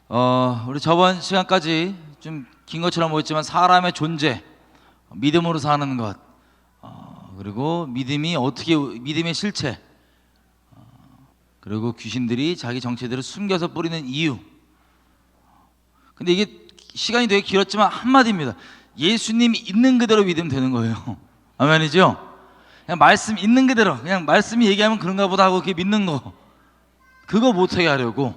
우리 저번 시간까지 좀 긴 것처럼 보였지만 사람의 존재, 믿음으로 사는 것, 그리고 믿음의 실체, 그리고 귀신들이 자기 정체들을 숨겨서 뿌리는 이유. 근데 이게 시간이 되게 길었지만 한마디입니다. 예수님이 있는 그대로 믿으면 되는 거예요. 아멘이죠? 그냥 말씀 있는 그대로, 그냥 말씀이 얘기하면 그런가 보다 하고 그렇게 믿는 거, 그거 못하게 하려고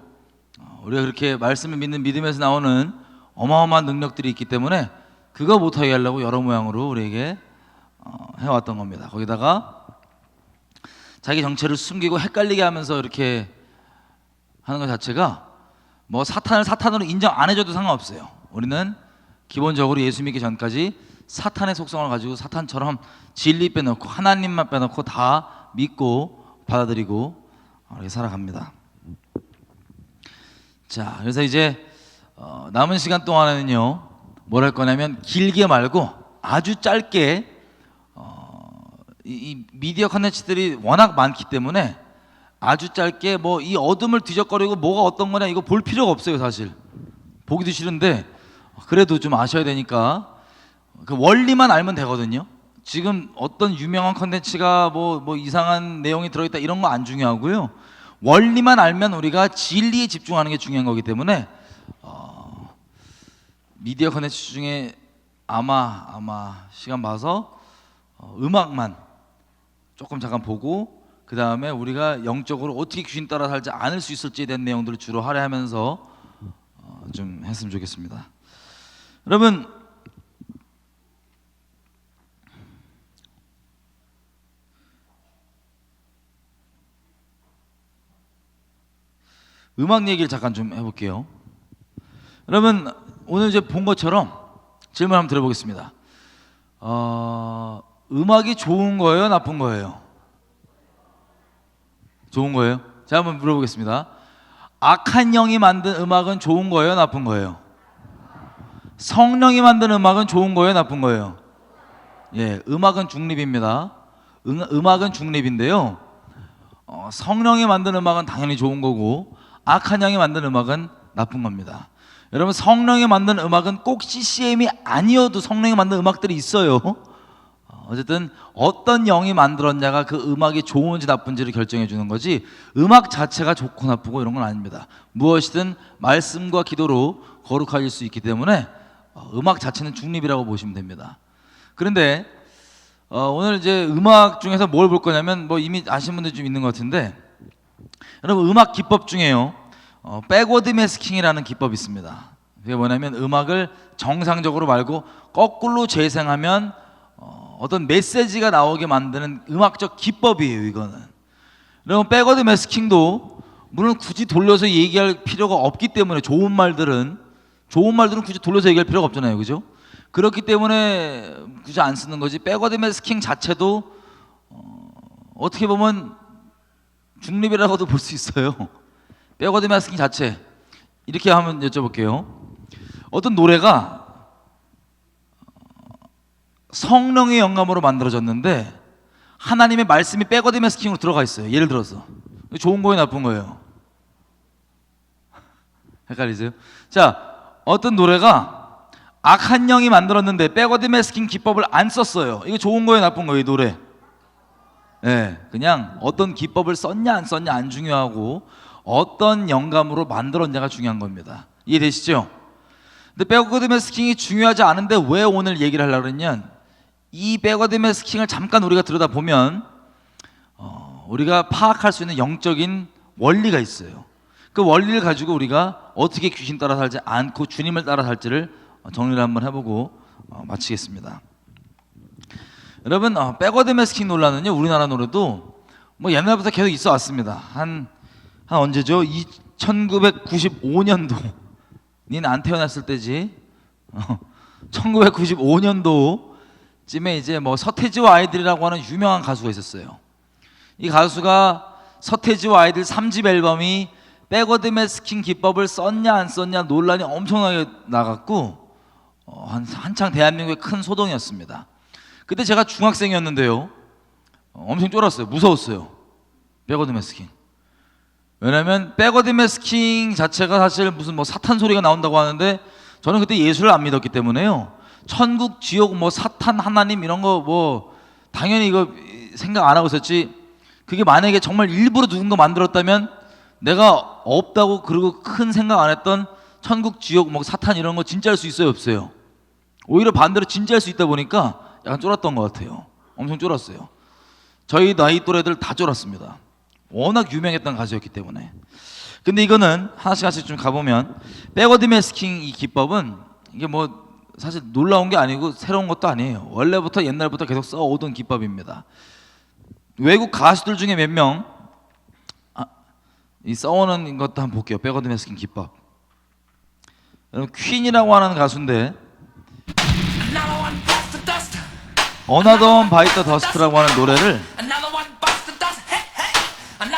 우리가 그렇게 말씀을 믿는 믿음에서 나오는 어마어마한 능력들이 있기 때문에 그거 못하게 하려고 여러 모양으로 우리에게 해왔던 겁니다. 거기다가 자기 정체를 숨기고 헷갈리게 하면서 이렇게 하는 것 자체가 뭐 사탄을 사탄으로 인정 안 해줘도 상관없어요. 우리는 기본적으로 예수 믿기 전까지 사탄의 속성을 가지고 사탄처럼 진리 빼놓고 하나님만 빼놓고 다 믿고 받아들이고 이렇게 살아갑니다. 자, 그래서 이제 남은 시간 동안에는요, 뭘 할 거냐면 길게 말고 아주 짧게 이 미디어 컨텐츠들이 워낙 많기 때문에 아주 짧게 뭐 이 어둠을 뒤적거리고 뭐가 어떤 거냐 이거 볼 필요가 없어요. 사실 보기도 싫은데 그래도 좀 아셔야 되니까 그 원리만 알면 되거든요. 지금 어떤 유명한 컨텐츠가 뭐 이상한 내용이 들어있다 이런 거 안 중요하고요. 원리만 알면 우리가 진리에 집중하는 게 중요한 거기 때문에 미디어 컨텐츠 중에 아마 시간 봐서 음악만 조금 잠깐 보고 그 다음에 우리가 영적으로 어떻게 귀신 따라 살지 않을 수 있을지에 대한 내용들을 주로 할애하면서 좀 했으면 좋겠습니다. 여러분, 음악 얘기를 잠깐 좀 해볼게요. 여러분, 오늘 이제 본 것처럼 질문 한번 드려보겠습니다. 음악이 좋은 거예요, 나쁜 거예요? 좋은 거예요? 제가 한번 물어보겠습니다. 악한 영이 만든 음악은 좋은 거예요, 나쁜 거예요? 성령이 만든 음악은 좋은 거예요, 나쁜 거예요? 예, 음악은 중립입니다. 음악은 중립인데요. 성령이 만든 음악은 당연히 좋은 거고 악한 영이 만든 음악은 나쁜 겁니다. 여러분, 성령이 만든 음악은 꼭 CCM이 아니어도 성령이 만든 음악들이 있어요. 어쨌든 어떤 영이 만들었냐가 그 음악이 좋은지 나쁜지를 결정해 주는 거지 음악 자체가 좋고 나쁘고 이런 건 아닙니다. 무엇이든 말씀과 기도로 거룩해질 수 있기 때문에 음악 자체는 중립이라고 보시면 됩니다. 그런데 오늘 이제 음악 중에서 뭘 볼 거냐면 뭐 이미 아시는 분들 좀 있는 것 같은데, 여러분, 음악 기법 중에요 백워드 매스킹이라는 기법이 있습니다. 그게 뭐냐면 음악을 정상적으로 말고 거꾸로 재생하면 어떤 메시지가 나오게 만드는 음악적 기법이에요. 이거는 여러분, 백워드 매스킹도 물론 굳이 돌려서 얘기할 필요가 없기 때문에 좋은 말들은 굳이 돌려서 얘기할 필요가 없잖아요. 그죠? 그렇기 때문에 굳이 안 쓰는 거지. 백워드 매스킹 자체도 어떻게 보면 중립이라고도 볼 수 있어요. 백워드 매스킹 자체 이렇게 한번 여쭤볼게요. 어떤 노래가 성령의 영감으로 만들어졌는데 하나님의 말씀이 백워드 매스킹으로 들어가 있어요. 예를 들어서 좋은 거예요, 나쁜 거예요? 헷갈리세요? 자, 어떤 노래가 악한 영이 만들었는데 백워드 매스킹 기법을 안 썼어요. 이거 좋은 거예요, 나쁜 거예요, 이 노래? 네, 그냥 어떤 기법을 썼냐 안 썼냐 안 중요하고 어떤 영감으로 만들었냐가 중요한 겁니다. 이해되시죠? 근데 백워드 매스킹이 중요하지 않은데 왜 오늘 얘기를 하려고 그랬냐면 이 백워드 매스킹을 잠깐 우리가 들여다보면 우리가 파악할 수 있는 영적인 원리가 있어요. 그 원리를 가지고 우리가 어떻게 귀신 따라 살지 않고 주님을 따라 살지를 정리를 한번 해보고 마치겠습니다. 여러분, 백워드 매스킹 논란은요 우리나라 노래도 뭐 옛날부터 계속 있어 왔습니다. 한 언제죠? 1995년도 니는 안 태어났을 때지. 1995년도쯤에 이제 뭐 서태지와 아이들이라고 하는 유명한 가수가 있었어요. 이 가수가 서태지와 아이들 3집 앨범이 백워드 매스킹 기법을 썼냐 안 썼냐 논란이 엄청나게 나갔고 한창 대한민국의 큰 소동이었습니다. 그때 제가 중학생이었는데요 엄청 쫄았어요. 무서웠어요. 백워드 매스킹. 왜냐면 백워드메스킹 자체가 사실 무슨 뭐 사탄 소리가 나온다고 하는데 저는 그때 예수를 안 믿었기 때문에요. 천국, 지옥, 뭐 사탄, 하나님 이런 거 뭐 당연히 이거 생각 안 하고 있었지. 그게 만약에 정말 일부러 누군가 만들었다면 내가 없다고 그리고 큰 생각 안 했던 천국, 지옥, 뭐 사탄 이런 거 진짜일 수 있어요, 없어요? 오히려 반대로 진짜일 수 있다 보니까 약간 쫄았던 것 같아요. 엄청 쫄았어요. 저희 나이 또래들 다 쫄았습니다. 워낙 유명했던 가수였기 때문에. 근데 이거는 하나씩 좀 가보면 백워드메스킹 이 기법은 이게 뭐 사실 놀라운 게 아니고 새로운 것도 아니에요. 원래부터 옛날부터 계속 써오던 기법입니다. 외국 가수들 중에 몇 명 이 써오는 것도 한번 볼게요. 백워드메스킹 기법. 여러분 퀸이라고 하는 가수인데 Another One Bite the Dust라고 하는 노래를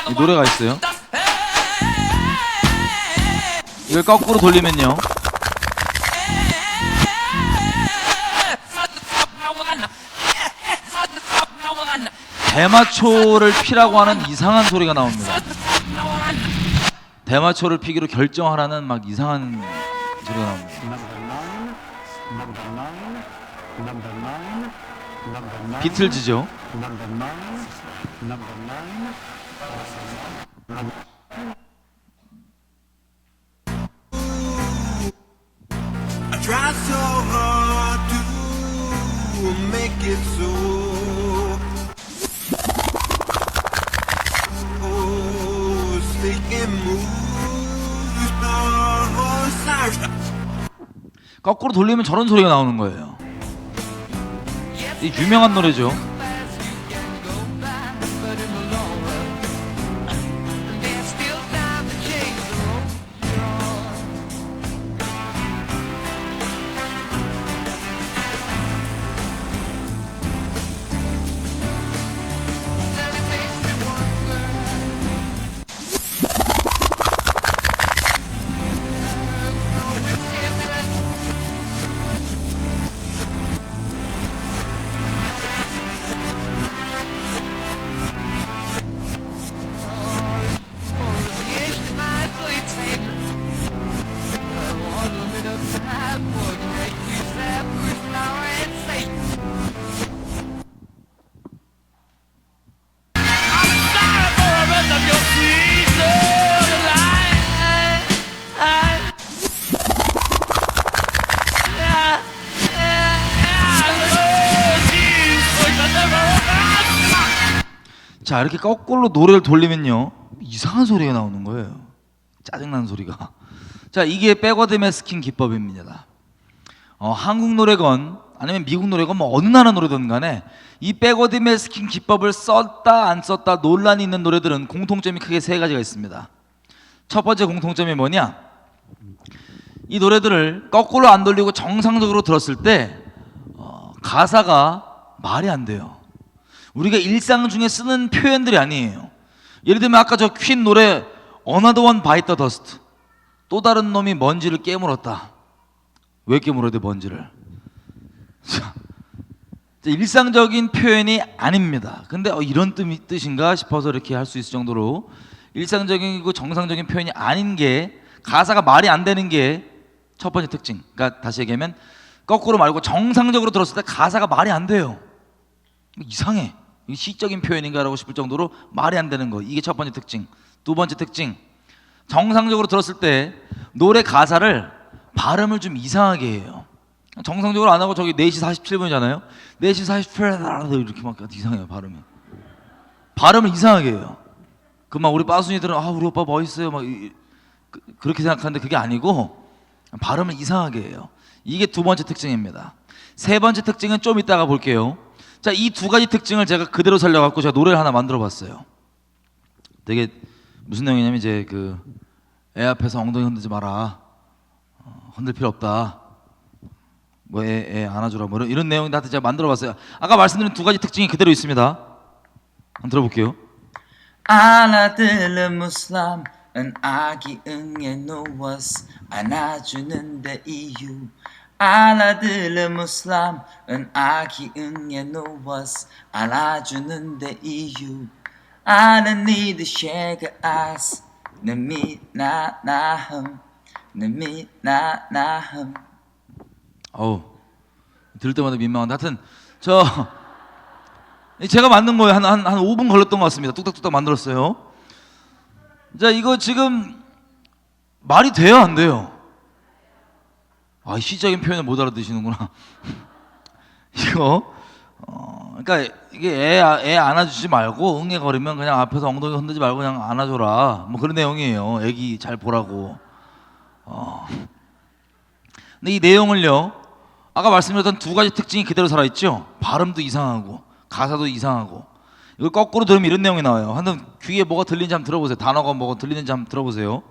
이 노래가 있어요. 이걸 거꾸로 돌리면요 대마초를 피라고 하는 이상한 소리가 나옵니다. 대마초를 피기로 결정하라는 막 이상한 소리가 나옵니다. 비틀즈죠. I try so hard to make it so. Oh, stick and move, sorry. 거꾸로 돌리면 저런 소리가 나오는 거예요. 이 유명한 노래죠. 자, 이렇게 거꾸로 노래를 돌리면요 이상한 소리가 나오는 거예요. 짜증나는 소리가. 자, 이게 백워드메스킹 기법입니다. 한국 노래건 아니면 미국 노래건 뭐 어느 나라 노래든 간에 이 백워드메스킹 기법을 썼다 안 썼다 논란이 있는 노래들은 공통점이 크게 세 가지가 있습니다. 첫 번째 공통점이 뭐냐, 이 노래들을 거꾸로 안 돌리고 정상적으로 들었을 때 가사가 말이 안 돼요. 우리가 일상 중에 쓰는 표현들이 아니에요. 예를 들면 아까 저 퀸 노래 Another One Bite the Dust, 또 다른 놈이 먼지를 깨물었다. 왜 깨물어야 돼 먼지를? 자, 일상적인 표현이 아닙니다. 근데 이런 뜻인가 싶어서 이렇게 할 수 있을 정도로 일상적이고 정상적인 표현이 아닌 게, 가사가 말이 안 되는 게 첫 번째 특징. 그러니까 다시 얘기하면 거꾸로 말고 정상적으로 들었을 때 가사가 말이 안 돼요. 이상해. 이게 시적인 표현인가라고 싶을 정도로 말이 안 되는 거. 이게 첫 번째 특징. 두 번째 특징, 정상적으로 들었을 때 노래 가사를 발음을 좀 이상하게 해요. 정상적으로 안 하고 저기 4시 47분이잖아요 4시 48분 이렇게 막 이상해요. 발음을 이상하게 해요. 그 막 우리 빠순이들은 우리 오빠 멋있어요 막 그렇게 생각하는데 그게 아니고 발음을 이상하게 해요. 이게 두 번째 특징입니다. 세 번째 특징은 좀 이따가 볼게요. 자, 이 두 가지 특징을 제가 그대로 살려갖고 제가 노래를 하나 만들어 봤어요. 되게 무슨 내용이냐면 이제 그 애 앞에서 엉덩이 흔들지 마라, 흔들 필요 없다, 뭐 애 안아주라, 뭐 이런 내용인데 하여튼 제가 만들어 봤어요. 아까 말씀드린 두 가지 특징이 그대로 있습니다. 한번 들어볼게요. 알아들은 무슬람은 아기 응에 누워서 안아주는데 이유. 알아들은 무슬람은 아기 응에 누워서 안아주는데 이유. I don't need to shake your ass, 느미나나흠 느미나나흠. 어우, 들을 때마다 민망한데 하여튼 제가 만든 거예요. 한 5분 걸렸던 것 같습니다. 뚝딱뚝딱 만들었어요. 자, 이거 지금 말이 돼요, 안 돼요? 아, 시적인 표현을 못 알아듣시는구나. 이거 그러니까 이게 애 안아주지 말고 응애거리면 그냥 앞에서 엉덩이 흔들지 말고 그냥 안아줘라, 뭐 그런 내용이에요. 애기 잘 보라고. 근데 이 내용을요, 아까 말씀드렸던 두 가지 특징이 그대로 살아있죠. 발음도 이상하고 가사도 이상하고. 이걸 거꾸로 들으면 이런 내용이 나와요. 한번 귀에 뭐가 들리는지 한번 들어보세요. 단어가 뭐가 들리는지 한번 들어보세요.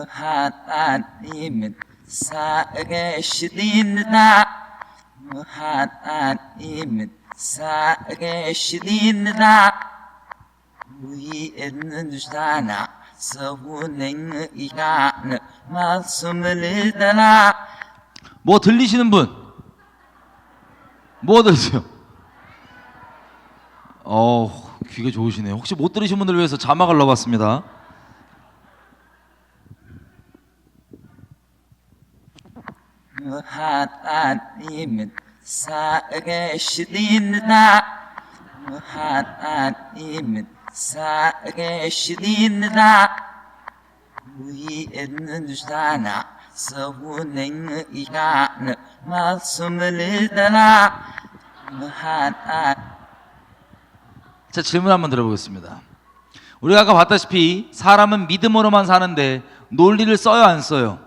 하나님은 살아계시리라. 하나님은 살아계시리라. 위에는 주사나 서운행의 이가는 말씀을 따라. 뭐 들리시는 분? 뭐 들으세요? 귀가 좋으시네요. 혹시 못 들으신 분들을 위해서 자막을 넣어봤습니다. 하나님은 살아계시리라. 하나님은 살아계시리라. 위에는 주사나 서운행의 이가는 말씀을 따라. 자, 질문 한번 들어보겠습니다. 우리가 아까 봤다시피 사람은 믿음으로만 사는데 논리를 써요, 안 써요?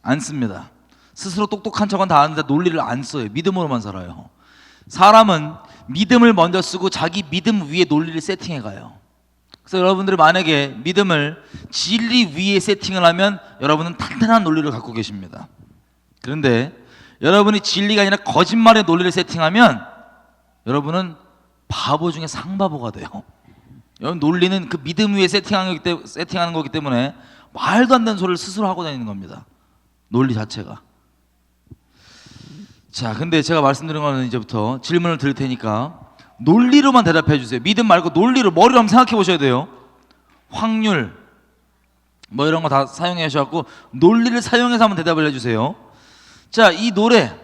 안 씁니다. 스스로 똑똑한 척은 다 하는데 논리를 안 써요. 믿음으로만 살아요. 사람은 믿음을 먼저 쓰고 자기 믿음 위에 논리를 세팅해 가요. 그래서 여러분들이 만약에 믿음을 진리 위에 세팅을 하면 여러분은 탄탄한 논리를 갖고 계십니다. 그런데 여러분이 진리가 아니라 거짓말의 논리를 세팅하면 여러분은 바보 중에 상바보가 돼요. 여러분, 논리는 그 믿음 위에 세팅하는 거기 때문에 말도 안 되는 소리를 스스로 하고 다니는 겁니다. 논리 자체가. 자, 근데 제가 말씀드린 거는 이제부터 질문을 드릴 테니까 논리로만 대답해 주세요. 믿음 말고 논리로, 머리로 한번 생각해 보셔야 돼요. 확률 뭐 이런 거 다 사용해 주셔갖고 논리를 사용해서 한번 대답을 해주세요. 자, 이 노래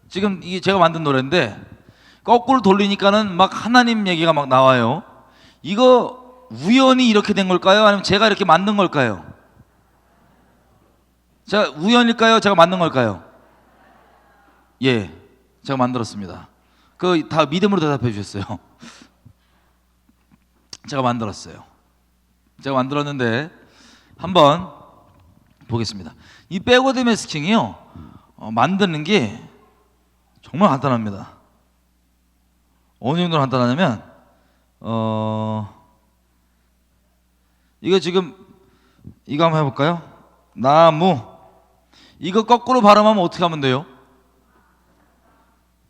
지금 이게 제가 만든 노래인데 거꾸로 돌리니까는 막 하나님 얘기가 막 나와요. 이거 우연히 이렇게 된 걸까요? 아니면 제가 이렇게 만든 걸까요? 자, 우연일까요? 제가 만든 걸까요? 예, 제가 만들었습니다. 그 다 믿음으로 대답해 주셨어요. 제가 만들었어요. 제가 만들었는데 한번 보겠습니다. 이 백워드 매스킹이요, 만드는 게 정말 간단합니다. 어느 정도로 간단하냐면 이거 지금 이거 한번 해볼까요? 나무, 이거 거꾸로 발음하면 어떻게 하면 돼요?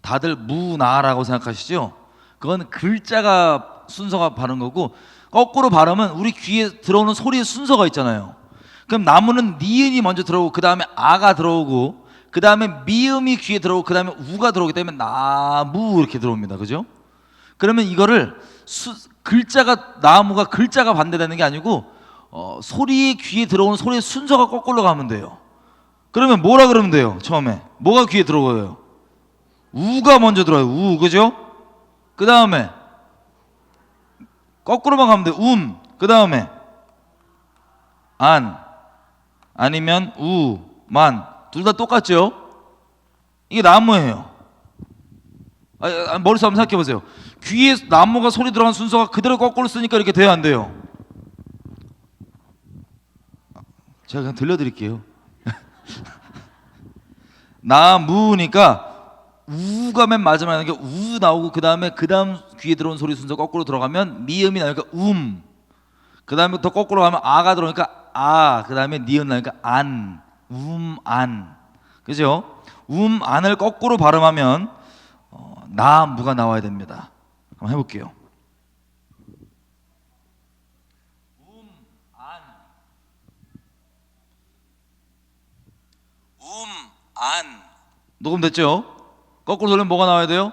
다들 무나라고 생각하시죠? 그건 글자가 순서가 바른 거고, 거꾸로 발음은 우리 귀에 들어오는 소리의 순서가 있잖아요. 그럼 나무는 니은이 먼저 들어오고 그 다음에 아가 들어오고 그 다음에 미음이 귀에 들어오고 그 다음에 우가 들어오기 때문에 나무 이렇게 들어옵니다. 그죠? 그러면 이거를 글자가, 나무가 글자가 반대되는 게 아니고 소리의 귀에 들어오는 소리의 순서가 거꾸로 가면 돼요. 그러면 뭐라 그러면 돼요? 처음에 뭐가 귀에 들어오요? 우가 먼저 들어와요. 우, 그죠? 그 다음에 거꾸로만 가면 돼요. 그 다음에 안, 아니면 우, 만, 둘 다 똑같죠? 이게 나무예요. 머릿속 한번 생각해 보세요. 귀에 나무가 소리 들어간 순서가 그대로 거꾸로 쓰니까 이렇게 돼요, 안 돼요? 제가 그냥 들려드릴게요. 나무니까 우가 맨 마지막에 나오니까 우 나오고 그 다음 귀에 들어온 소리 순서 거꾸로 들어가면 미음이 나오니까 그 다음에 더 거꾸로 가면 아가 들어오니까 아, 그 다음에 니은 나오니까 안, 안, 그죠? 안을 거꾸로 발음하면 나무가 나와야 됩니다. 한번 해볼게요. 안. 녹음됐죠? 거꾸로 돌리면 뭐가 나와야 돼요?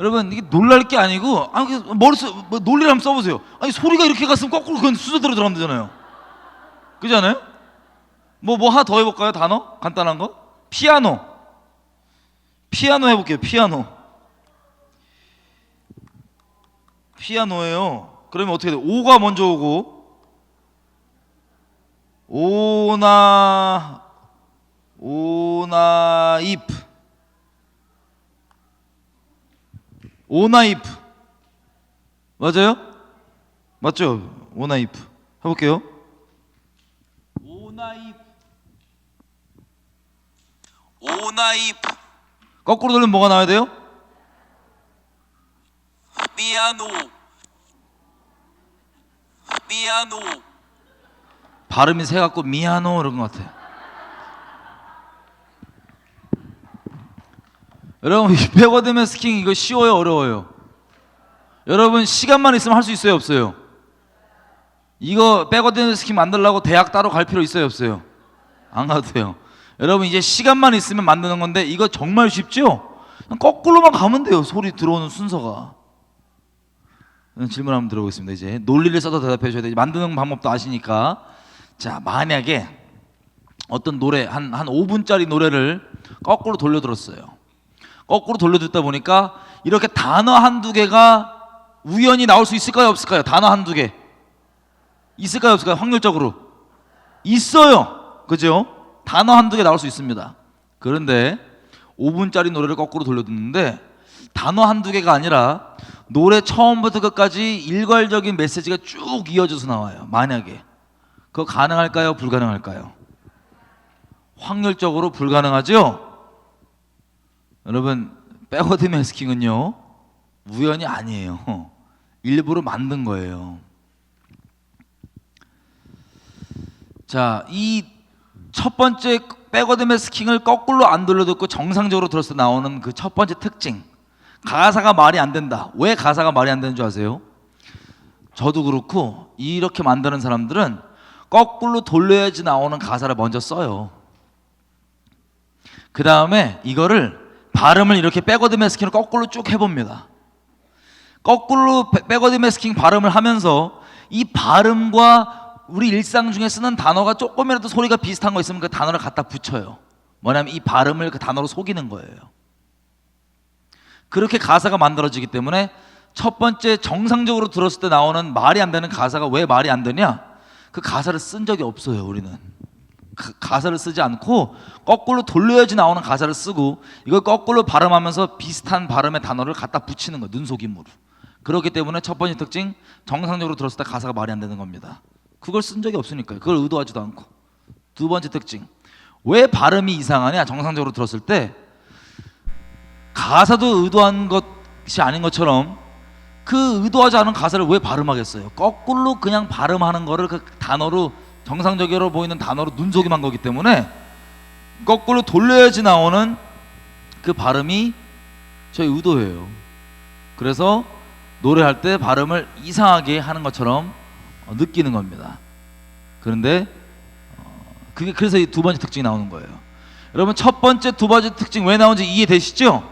여러분 이게 놀랄 게 아니고 머릿속 뭐 논리를 한번 써보세요. 아니 소리가 이렇게 갔으면 거꾸로 그건 순서대로 들어가면 되잖아요. 그렇지 않아요? 뭐 하나 더 해볼까요? 단어? 간단한 거? 피아노 해볼게요. 피아노예요. 그러면 어떻게 돼요? 오가 먼저 오고 오나 이프 오나이프 맞아요? 맞죠? 오나이프 해볼게요. 오나이프 거꾸로 돌리면 뭐가 나와야 돼요? piano, 발음이 새 같고 미아노 이런 것 같아요. 여러분 백워드 매스킹 이거 쉬워요 어려워요? 여러분 시간만 있으면 할 수 있어요 없어요? 이거 백워드 매스킹 만들려고 대학 따로 갈 필요 있어요 없어요? 안 가도 돼요. 여러분 이제 시간만 있으면 만드는 건데 이거 정말 쉽죠? 그냥 거꾸로만 가면 돼요. 소리 들어오는 순서가. 질문 한번 들어보겠습니다. 이제 논리를 써서 대답해 주셔야 돼요. 만드는 방법도 아시니까. 자, 만약에 어떤 노래 한 5분짜리 노래를 거꾸로 돌려 들었어요. 거꾸로 돌려 듣다 보니까 이렇게 단어 한두 개가 우연히 나올 수 있을까요 없을까요? 단어 한두 개 있을까요 없을까요? 확률적으로 있어요. 그죠? 단어 한두 개 나올 수 있습니다. 그런데 5분짜리 노래를 거꾸로 돌려 듣는데 단어 한두 개가 아니라 노래 처음부터 끝까지 일괄적인 메시지가 쭉 이어져서 나와요. 만약에 그거 가능할까요? 불가능할까요? 확률적으로 불가능하죠? 여러분 백워드 매스킹은요 우연이 아니에요. 일부러 만든 거예요. 자, 이 첫 번째 백워드 매스킹을 거꾸로 안 돌려 듣고 정상적으로 들었을 때 나오는 그 첫 번째 특징, 가사가 말이 안 된다. 왜 가사가 말이 안 되는 줄 아세요? 저도 그렇고 이렇게 만드는 사람들은 거꾸로 돌려야지 나오는 가사를 먼저 써요. 그 다음에 이거를 발음을 이렇게 백워드 매스킹을 거꾸로 쭉 해봅니다. 거꾸로 백워드 매스킹 발음을 하면서 이 발음과 우리 일상 중에 쓰는 단어가 조금이라도 소리가 비슷한 거 있으면 그 단어를 갖다 붙여요. 뭐냐면 이 발음을 그 단어로 속이는 거예요. 그렇게 가사가 만들어지기 때문에 첫 번째 정상적으로 들었을 때 나오는 말이 안 되는 가사가 왜 말이 안 되냐? 그 가사를 쓴 적이 없어요. 우리는 가사를 쓰지 않고 거꾸로 돌려야지 나오는 가사를 쓰고 이걸 거꾸로 발음하면서 비슷한 발음의 단어를 갖다 붙이는 거예요. 눈속임으로. 그렇기 때문에 첫 번째 특징, 정상적으로 들었을 때 가사가 말이 안 되는 겁니다. 그걸 쓴 적이 없으니까요. 그걸 의도하지도 않고. 두 번째 특징, 왜 발음이 이상하냐? 정상적으로 들었을 때 가사도 의도한 것이 아닌 것처럼 그 의도하지 않은 가사를 왜 발음하겠어요? 거꾸로 그냥 발음하는 거를 그 단어로 정상적으로 보이는 단어로 눈속임한 거기 때문에 거꾸로 돌려야지 나오는 그 발음이 저희 의도예요. 그래서 노래할 때 발음을 이상하게 하는 것처럼 느끼는 겁니다. 그런데 그래서 이 두 번째 특징이 나오는 거예요. 여러분 첫 번째, 두 번째 특징 왜 나오는지 이해되시죠?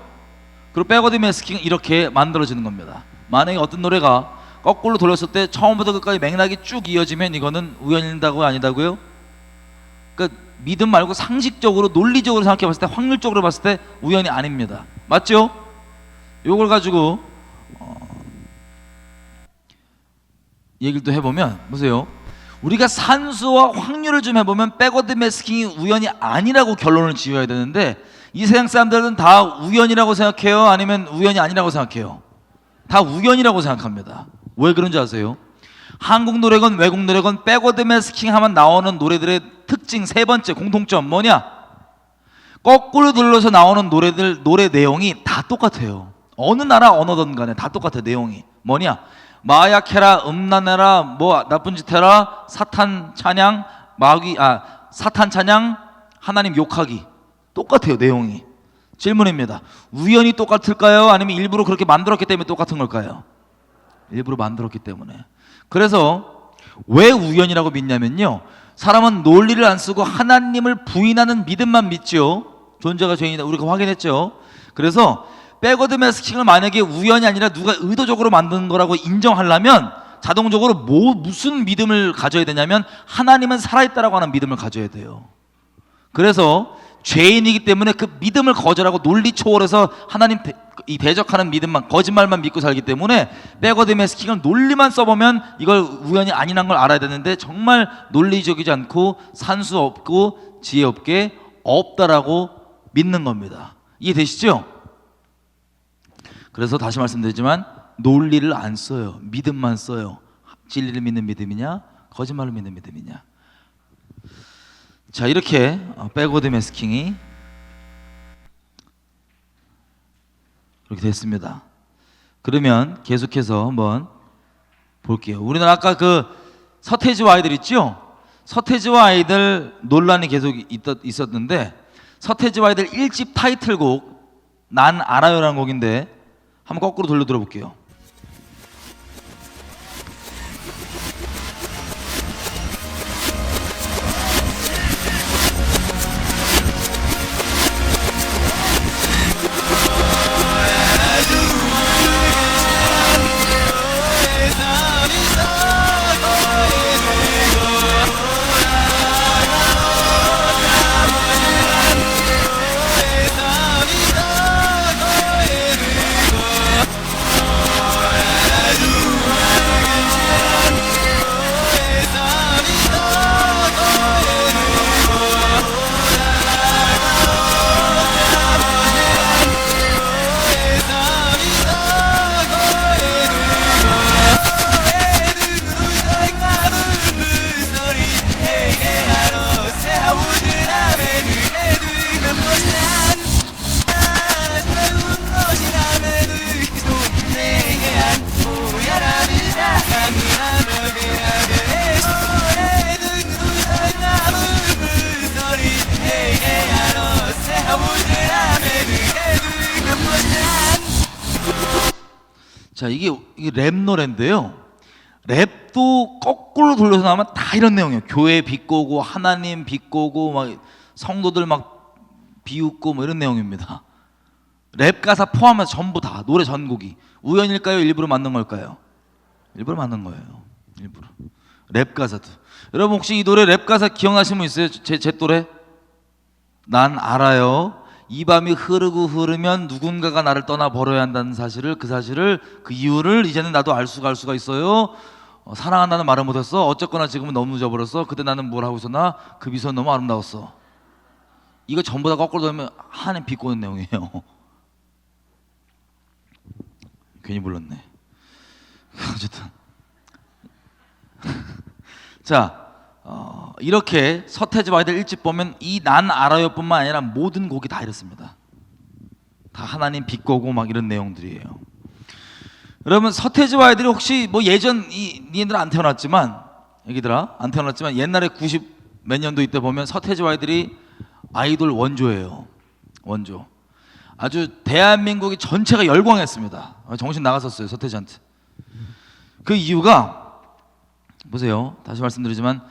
그리고 백워드 매스킹은 이렇게 만들어지는 겁니다. 만약에 어떤 노래가 거꾸로 돌렸을 때 처음부터 끝까지 맥락이 쭉 이어지면 이거는 우연이다고요? 아니다고요? 그러니까 믿음 말고 상식적으로 논리적으로 생각해 봤을 때, 확률적으로 봤을 때 우연이 아닙니다. 맞죠? 요걸 가지고 얘기를 또 해보면 보세요. 우리가 산수와 확률을 좀 해보면 백워드 매스킹이 우연이 아니라고 결론을 지어야 되는데 이 세상 사람들은 다 우연이라고 생각해요? 아니면 우연이 아니라고 생각해요? 다 우연이라고 생각합니다. 왜 그런지 아세요? 한국 노래건 외국 노래건 백워드 매스킹 하면 나오는 노래들의 특징 세 번째 공통점 뭐냐? 거꾸로 눌러서 나오는 노래들, 노래 내용이 다 똑같아요. 어느 나라 언어든 간에 다 똑같아요. 내용이 뭐냐? 마약해라, 음란해라, 뭐 나쁜 짓 해라, 사탄 찬양, 사탄 찬양, 하나님 욕하기. 똑같아요. 내용이. 질문입니다. 우연히 똑같을까요? 아니면 일부러 그렇게 만들었기 때문에 똑같은 걸까요? 일부러 만들었기 때문에. 그래서 왜 우연이라고 믿냐면요, 사람은 논리를 안 쓰고 하나님을 부인하는 믿음만 믿죠. 존재가 죄인이다 우리가 확인했죠. 그래서 백워드 매스킹을 만약에 우연이 아니라 누가 의도적으로 만든 거라고 인정하려면 자동적으로 무슨 믿음을 가져야 되냐면 하나님은 살아있다라고 하는 믿음을 가져야 돼요. 그래서 죄인이기 때문에 그 믿음을 거절하고 논리 초월해서 하나님 이 대적하는 믿음만, 거짓말만 믿고 살기 때문에 백워드 매스킹을 논리만 써보면 이걸 우연이 아니란 걸 알아야 되는데 정말 논리적이지 않고 산수 없고 지혜 없게 없다라고 믿는 겁니다. 이해되시죠? 그래서 다시 말씀드리지만 논리를 안 써요. 믿음만 써요. 진리를 믿는 믿음이냐 거짓말을 믿는 믿음이냐. 자, 이렇게 백워드 매스킹이 이렇게 됐습니다. 그러면 계속해서 한번 볼게요. 우리는 아까 그 서태지와 아이들 있죠? 서태지와 아이들 논란이 계속 있었는데 서태지와 아이들 1집 타이틀곡 난 알아요라는 곡인데 한번 거꾸로 돌려 들어볼게요. 자, 이게 랩 노래인데요. 랩도 거꾸로 돌려서 나오면 다 이런 내용이에요. 교회 비꼬고 하나님 비꼬고 막 성도들 막 비웃고 뭐 이런 내용입니다. 랩 가사 포함해서 전부 다 노래 전곡이 우연일까요? 일부러 만든 걸까요? 일부러 만든 거예요. 일부러. 랩 가사도. 여러분 혹시 이 노래 랩 가사 기억나시는 분 있어요? 제 또래? 난 알아요. 이 밤이 흐르면 누군가가 나를 떠나 버려야 한다는 사실을 그 이유를 이제는 나도 알 수가 있어요. 사랑한다는 말을 못했어. 어쨌거나 지금은 너무 늦어버렸어. 그때 나는 뭘 하고 있었나? 그 미소는 너무 아름다웠어. 이거 전부 다 거꾸로 들으면 하나님 비꼬는 내용이에요. 괜히 불렀네. 어쨌든 자, 이렇게 서태지와 아이들 1집 보면 이 난 알아요 뿐만 아니라 모든 곡이 다 이렇습니다. 다 하나님 비꼬고 막 이런 내용들이에요. 여러분 서태지와 아이들이 혹시 뭐 예전 니네들 안 태어났지만 애기들아 안 태어났지만 옛날에 90 몇 년도 이때 보면 서태지와 아이들이 아이돌 원조예요. 원조. 아주 대한민국이 전체가 열광했습니다. 정신 나갔었어요 서태지한테. 그 이유가 보세요. 다시 말씀드리지만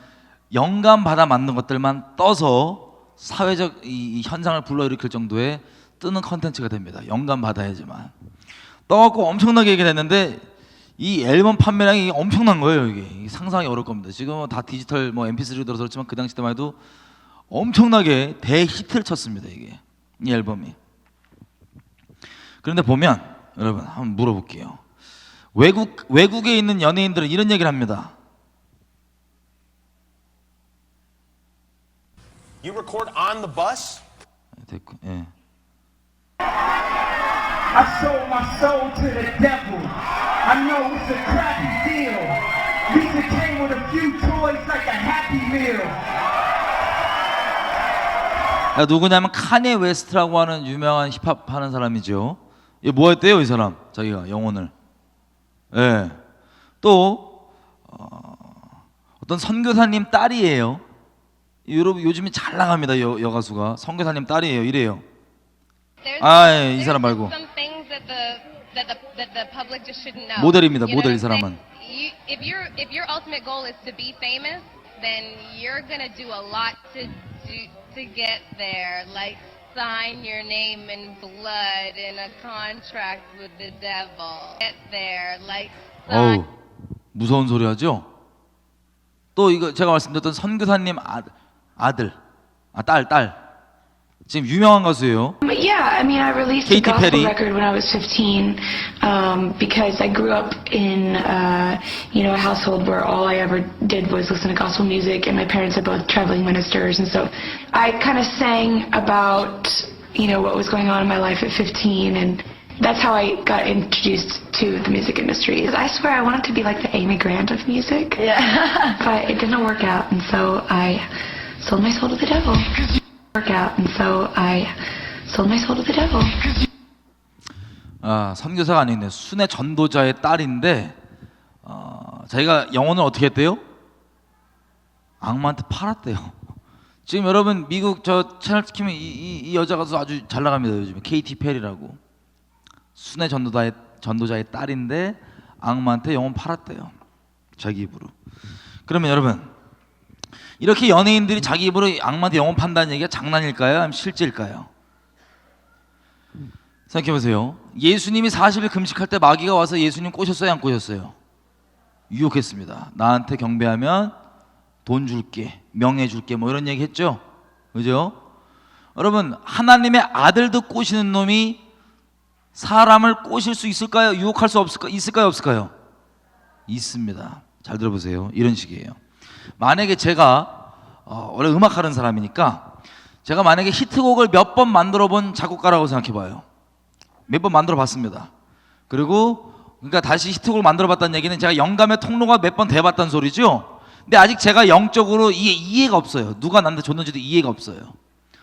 영감 받아 만든 것들만 떠서 사회적 이 현상을 불러일으킬 정도의 뜨는 컨텐츠가 됩니다. 영감 받아야지만 떠갖고 엄청나게 얘기했는데 이 앨범 판매량이 엄청난 거예요. 이게 상상이 어려울 겁니다. 지금은 다 디지털 뭐 MP3로 들어서 그렇지만 그 당시 때만 해도 엄청나게 대히트를 쳤습니다. 이게 이 앨범이. 그런데 보면 여러분 한번 물어볼게요. 외국에 있는 연예인들은 이런 얘기를 합니다. You record on the bus? 됐고, 예. I sold my soul to the devil. I know it's a crappy deal. Music came with a few toys like a Happy Meal. 누구냐면 카니에 웨스트라고 하는 유명한 힙합 하는 사람이죠. 이거 뭐 했대요 이 사람? 자기가 영혼을. 예. 또 어떤 선교사님 딸이에요. 여러분 요즘에 잘 나갑니다. 여가수가 선교사님 딸이에요. 이래요. 예, 이 사람 말고 모델입니다. 모델 이 사람은. If your ultimate goal is to be famous, then you're gonna do a lot to get there. Like sign your name in blood in a contract with the devil. Get there, like 어우, 무서운 소리 하죠? 또 이거 제가 말씀드렸던 선교사님 딸. 지금 유명한 가수예요. But yeah, I mean, I released a Katy gospel Perry. record when I was 15 because I grew up in, a household where all I ever did was listen to gospel music, and my parents are both traveling ministers, and so I kind of sang about, what was going on in my life at 15, and that's how I got introduced to the music industry. I swear I wanted to be like the Amy Grant of music, but it didn't work out, and so I sold my soul to the devil. Work out, and so I sold my soul to the devil. 선교사가 아니네. 순회 전도자의 딸인데 자기가 영혼을 어떻게 했대요? 악마한테 팔았대요. 지금 여러분 미국 저 채널 키면 이 여자 가수 아주 잘 나갑니다. 요즘에 케이티 페리라고. 순회 전도자의 딸인데 악마한테 영혼 팔았대요. 자기 입으로. 그러면 여러분 이렇게 연예인들이 자기 입으로 악마한테 영혼 판다는 얘기가 장난일까요? 아니면 실제일까요? 생각해보세요. 예수님이 40일 금식할 때 마귀가 와서 예수님 꼬셨어요? 안 꼬셨어요? 유혹했습니다. 나한테 경배하면 돈 줄게, 명예 줄게, 뭐 이런 얘기 했죠? 그죠? 여러분, 하나님의 아들도 꼬시는 놈이 사람을 꼬실 수 있을까요? 유혹할 수 있을까요? 없을까요? 있습니다. 잘 들어보세요. 이런 식이에요. 만약에 제가 원래 음악하는 사람이니까 제가 만약에 히트곡을 몇 번 만들어 본 작곡가라고 생각해 봐요. 몇 번 만들어 봤습니다. 그리고 그러니까 다시 히트곡을 만들어 봤다는 얘기는 제가 영감의 통로가 몇 번 돼 봤다는 소리죠. 근데 아직 제가 영적으로 이해가 없어요. 누가 나한테 줬는지도 이해가 없어요.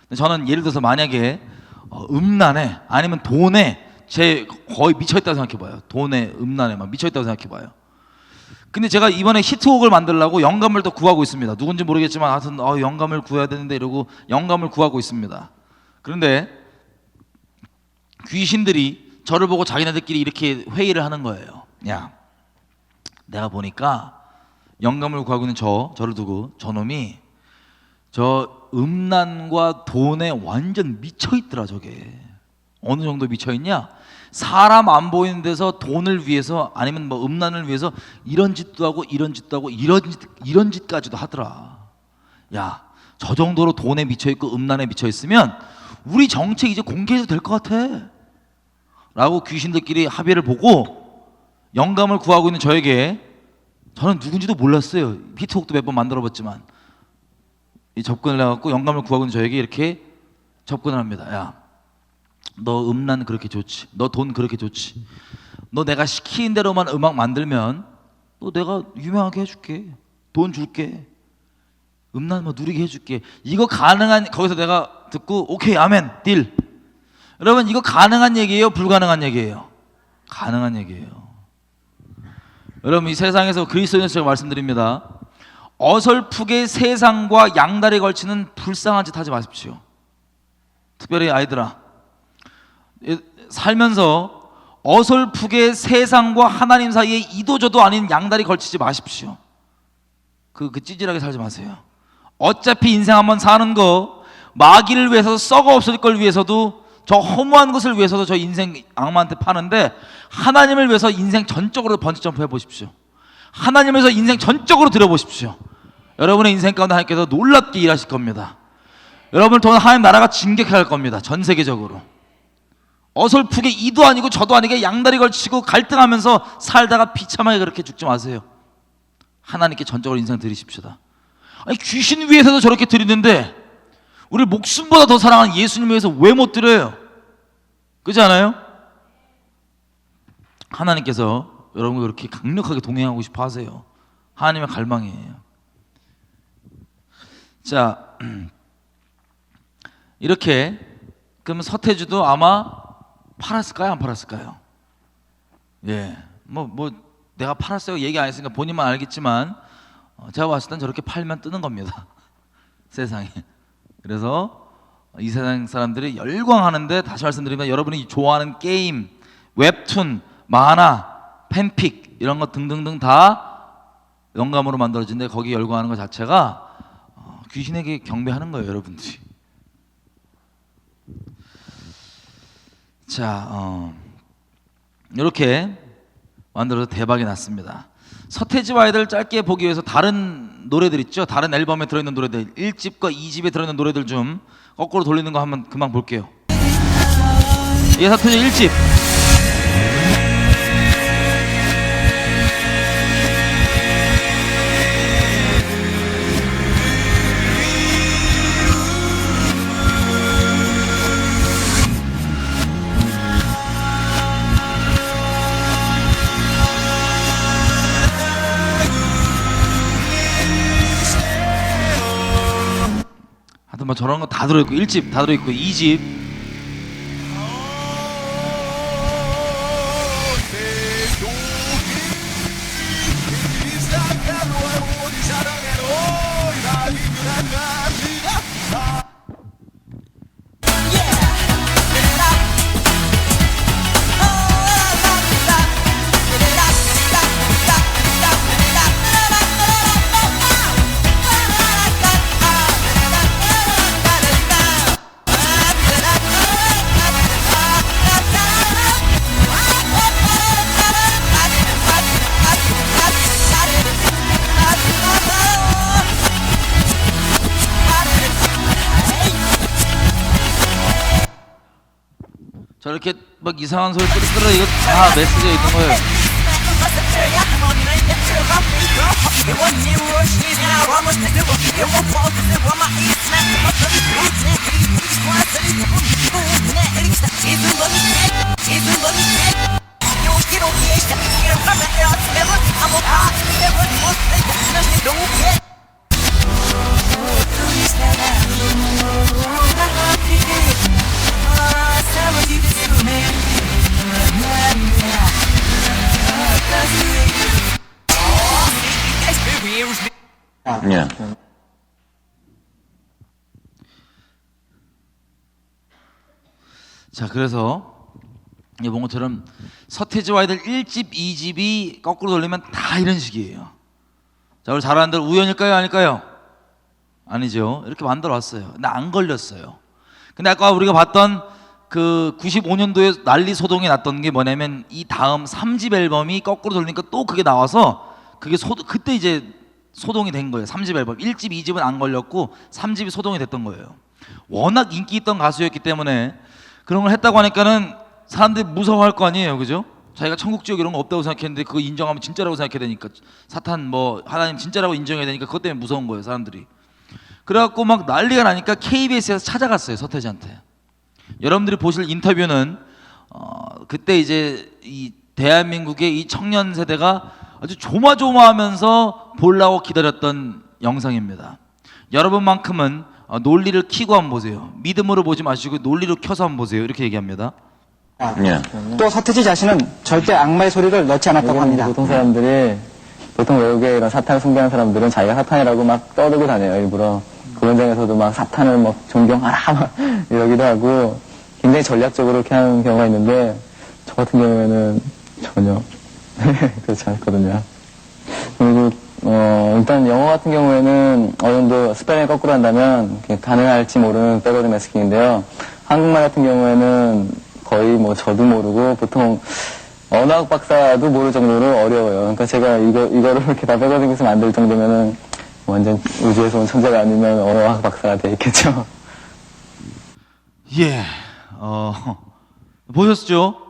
근데 저는 예를 들어서 만약에 음란에 아니면 돈에 제 거의 미쳐 있다고 생각해 봐요. 돈에 음란에 막 미쳐 있다고 생각해 봐요. 근데 제가 이번에 히트곡을 만들려고 영감을 또 구하고 있습니다. 누군지 모르겠지만 하여튼 영감을 구해야 되는데 이러고 영감을 구하고 있습니다. 그런데 귀신들이 저를 보고 자기네들끼리 이렇게 회의를 하는 거예요. 야, 내가 보니까 영감을 구하고 있는 저를 두고 저놈이 저 음란과 돈에 완전 미쳐있더라. 저게 어느 정도 미쳐있냐? 사람 안 보이는 데서 돈을 위해서 아니면 뭐 음란을 위해서 이런 짓도 하고 이런 짓도 하고 이런 짓까지도 하더라. 야, 저 정도로 돈에 미쳐 있고 음란에 미쳐 있으면 우리 정체 이제 공개해도 될 것 같아. 라고 귀신들끼리 합의를 보고 영감을 구하고 있는 저에게 저는 누군지도 몰랐어요. 히트곡도 몇 번 만들어봤지만 접근을 해갖고 영감을 구하고 있는 저에게 이렇게 접근을 합니다. 야, 너 음란 그렇게 좋지, 너 돈 그렇게 좋지, 너 내가 시키는 대로만 음악 만들면 너 내가 유명하게 해줄게, 돈 줄게, 음란 뭐 누리게 해줄게. 이거 가능한, 거기서 내가 듣고 오케이 아멘 딜. 여러분 이거 가능한 얘기예요? 불가능한 얘기예요? 가능한 얘기예요. 여러분 이 세상에서 그리스도인에서 제가 말씀드립니다. 어설프게 세상과 양다리 걸치는 불쌍한 짓 하지 마십시오. 특별히 아이들아, 살면서 어설프게 세상과 하나님 사이에 이도저도 아닌 양다리 걸치지 마십시오. 그 찌질하게 살지 마세요. 어차피 인생 한번 사는 거 마귀를 위해서도 썩어 없을 걸 위해서도 저 허무한 것을 위해서도 저 인생 악마한테 파는데 하나님을 위해서 인생 전적으로 번지점프 해보십시오. 하나님을 위해서 인생 전적으로 들여보십시오. 여러분의 인생 가운데 하나님께서 놀랍게 일하실 겁니다. 여러분을 통해 하나님 나라가 진격할 겁니다. 전 세계적으로. 어설프게 이도 아니고 저도 아니게 양다리 걸치고 갈등하면서 살다가 비참하게 그렇게 죽지 마세요. 하나님께 전적으로 인생 드리십시다. 아니 귀신 위해서도 저렇게 드리는데 우리 목숨보다 더 사랑하는 예수님 위해서 왜 못 드려요? 그렇지 않아요? 하나님께서 여러분과 그렇게 강력하게 동행하고 싶어 하세요. 하나님의 갈망이에요. 자, 이렇게 그러면 서태지도 아마 팔았을까요? 안 팔았을까요? 예, 뭐 내가 팔았어요 얘기 안 했으니까 본인만 알겠지만 제가 봤을 땐 저렇게 팔면 뜨는 겁니다. 세상에. 그래서 이 세상 사람들이 열광하는데 다시 말씀드리면 여러분이 좋아하는 게임, 웹툰, 만화, 팬픽 이런 것 등등등 다 영감으로 만들어진데 거기 열광하는 것 자체가 귀신에게 경배하는 거예요, 여러분들이. 자, 이렇게 만들어서 대박이 났습니다. 서태지와 아이들 짧게 보기 위해서 다른 노래들 있죠? 다른 앨범에 들어있는 노래들 1집과 2집에 들어있는 노래들 좀 거꾸로 돌리는 거 한번 금방 볼게요. 이게 서태지 1집. 하여튼 뭐 저런 거 다 들어있고 1집 다 들어있고 2집 저렇게 막 이상한 소리 끄르끄르 이거 다 메시지가 있는 거예요. 예. 자, 그래서 이 본 것처럼 서태지와 아이들 1집, 2집이 거꾸로 돌리면 다 이런 식이에요. 자, 우리 잘하는들 우연일까요? 아닐까요? 아니죠. 이렇게 만들어 왔어요. 근데 안 걸렸어요. 근데 아까 우리가 봤던 그 95년도에 난리 소동이 났던 게 뭐냐면 이 다음 3집 앨범이 거꾸로 돌리니까 또 그게 나와서 그게 그때 이제 소동이 된 거예요. 3집 앨범 1집, 2집은 안 걸렸고 3집이 소동이 됐던 거예요. 워낙 인기 있던 가수였기 때문에 그런 걸 했다고 하니까는 사람들이 무서워할 거 아니에요, 그죠? 자기가 천국지옥 이런 거 없다고 생각했는데 그거 인정하면 진짜라고 생각해야 되니까 사탄 뭐 하나님 진짜라고 인정해야 되니까 그것 때문에 무서운 거예요, 사람들이. 그래갖고 막 난리가 나니까 KBS에서 찾아갔어요, 서태지한테. 여러분들이 보실 인터뷰는 그때 이제 이 대한민국의 이 청년 세대가 아주 조마조마하면서 보려고 기다렸던 영상입니다. 여러분만큼은 논리를 켜고 한번 보세요. 믿음으로 보지 마시고 논리로 켜서 한번 보세요. 이렇게 얘기합니다. 예. 또 서태지 자신은 절대 악마의 소리를 넣지 않았다고 합니다. 보통 사람들이 보통 외국에 이런 사탄을 숭배하는 사람들은 자기가 사탄이라고 막 떠들고 다녀요, 일부러. 그 현장에서도 막 사탄을 막 존경하라 막 이러기도 하고 굉장히 전략적으로 이렇게 하는 경우가 있는데 저 같은 경우에는 전혀 그렇지 않거든요. 그리고 일단 영어 같은 경우에는 어느 정도 스펠링을 거꾸로 한다면 가능할지 모르는 백워드 매스킹인데요. 한국말 같은 경우에는 거의 뭐 저도 모르고 보통 언어학 박사도 모를 정도로 어려워요. 그러니까 제가 이거를 이렇게 다 백워드에서 만들 정도면은 완전 우주에서 온 천재가 아니면 언어학 박사가 돼 있겠죠. 예, 보셨죠?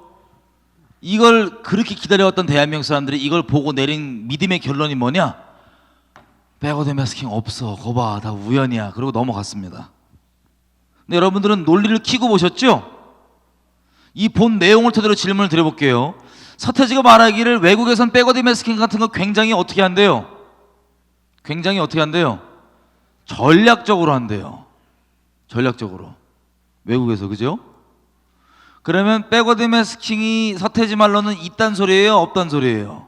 이걸 그렇게 기다려왔던 대한민국 사람들이 이걸 보고 내린 믿음의 결론이 뭐냐? 백워드 매스킹 없어, 거봐, 다 우연이야. 그러고 넘어갔습니다. 근데 여러분들은 논리를 켜고 보셨죠? 이 본 내용을 토대로 질문을 드려볼게요. 서태지가 말하기를 외국에선 백워드 매스킹 같은 거 굉장히 어떻게 한대요? 굉장히 어떻게 한대요? 전략적으로 한대요. 전략적으로. 외국에서, 그죠? 그러면 백워드 매스킹이 서태지 말로는 있단 소리예요? 없단 소리예요?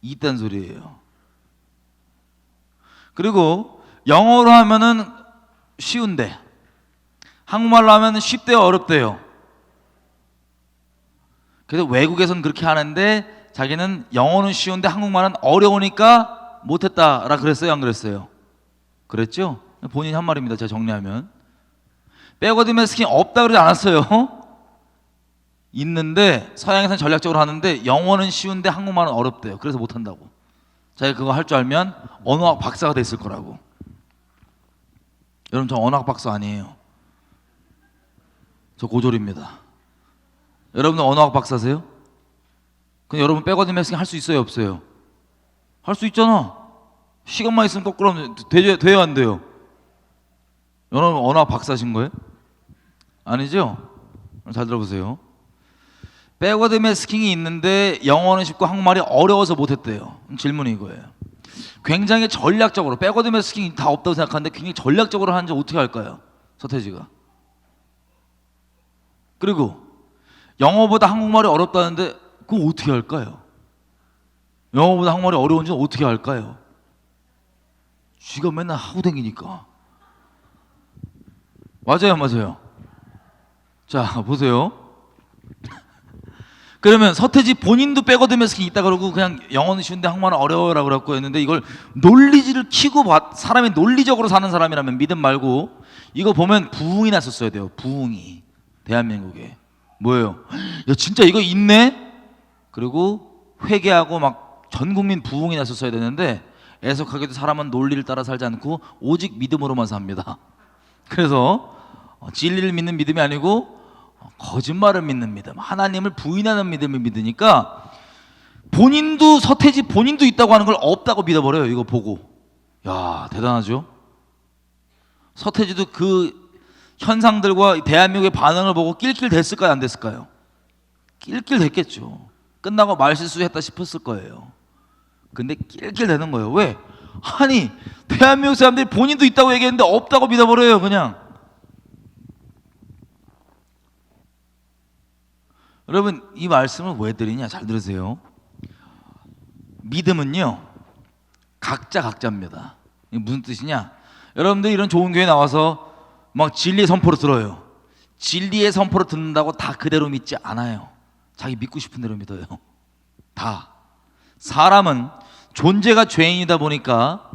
있단 소리예요. 그리고 영어로 하면은 쉬운데 한국말로 하면 쉽대요, 어렵대요? 그래서 외국에선 그렇게 하는데 자기는 영어는 쉬운데 한국말은 어려우니까 못했다라 그랬어요, 안 그랬어요? 그랬죠? 본인이 한 말입니다. 제가 정리하면 백워드 매스킹 없다 그러지 않았어요. 있는데 서양에서는 전략적으로 하는데 영어는 쉬운데 한국말은 어렵대요. 그래서 못한다고. 자기가 그거 할 줄 알면 언어학 박사가 됐을 거라고. 여러분 저 언어학 박사 아니에요. 저 고졸입니다. 여러분들 언어학 박사세요? 그럼 여러분 백워드 매스킹 할 수 있어요 없어요? 할 수 있잖아. 시간만 있으면 거꾸로 하면 돼요 안 돼요? 여러분 언어학 박사신 거예요? 아니죠? 잘 들어보세요. 백워드 매스킹이 있는데 영어는 쉽고 한국말이 어려워서 못했대요. 질문이 이거예요. 굉장히 전략적으로 백워드 매스킹이 다 없다고 생각하는데 굉장히 전략적으로 하는지 어떻게 할까요? 서태지가. 그리고 영어보다 한국말이 어렵다는데 그거 어떻게 할까요? 영어보다 한국말이 어려운지 어떻게 할까요? 쥐가 맨날 하고 다니니까. 맞아요. 자 보세요. 그러면 서태지 본인도 백워드 매스킹 있다 그러고 그냥 영어는 쉬운데 한국말은 어려워라고 그랬고 했는데 이걸 논리지를 키고 사람이 논리적으로 사는 사람이라면 믿음 말고 이거 보면 부흥이 났었어야 돼요. 부흥이 대한민국에 뭐예요? 야 진짜 이거 있네? 그리고 회개하고 막 전 국민 부흥이 났었어야 되는데 애석하게도 사람은 논리를 따라 살지 않고 오직 믿음으로만 삽니다. 그래서 진리를 믿는 믿음이 아니고 거짓말을 믿는 믿음, 하나님을 부인하는 믿음을 믿으니까 본인도 서태지 본인도 있다고 하는 걸 없다고 믿어버려요. 이거 보고. 야 대단하죠. 서태지도 그 현상들과 대한민국의 반응을 보고 낄낄 됐을까요 안 됐을까요? 낄낄 됐겠죠. 끝나고 말실수했다 싶었을 거예요. 근데 낄낄 되는 거예요. 왜? 아니 대한민국 사람들이 본인도 있다고 얘기했는데 없다고 믿어버려요. 그냥. 여러분 이 말씀을 왜 드리냐 잘 들으세요. 믿음은요 각자입니다. 이게 무슨 뜻이냐? 여러분들 이런 좋은 교회 나와서 막 진리의 선포를 들어요. 진리의 선포를 듣는다고 다 그대로 믿지 않아요. 자기 믿고 싶은 대로 믿어요. 다. 사람은 존재가 죄인이다 보니까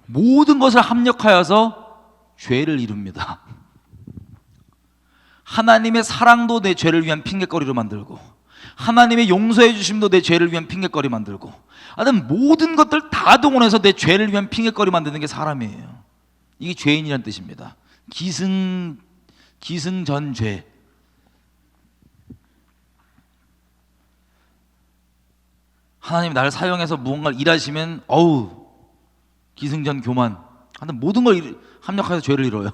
모든 것을 합력하여서 죄를 이룹니다. 하나님의 사랑도 내 죄를 위한 핑계거리로 만들고 하나님의 용서해 주심도 내 죄를 위한 핑계거리 만들고 하여튼 모든 것들 다 동원해서 내 죄를 위한 핑계거리 만드는 게 사람이에요. 이게 죄인이라는 뜻입니다. 기승전죄. 하나님이 나를 사용해서 무언가를 일하시면 어우 기승전교만 하여튼 모든 걸 합력해서 죄를 이뤄요.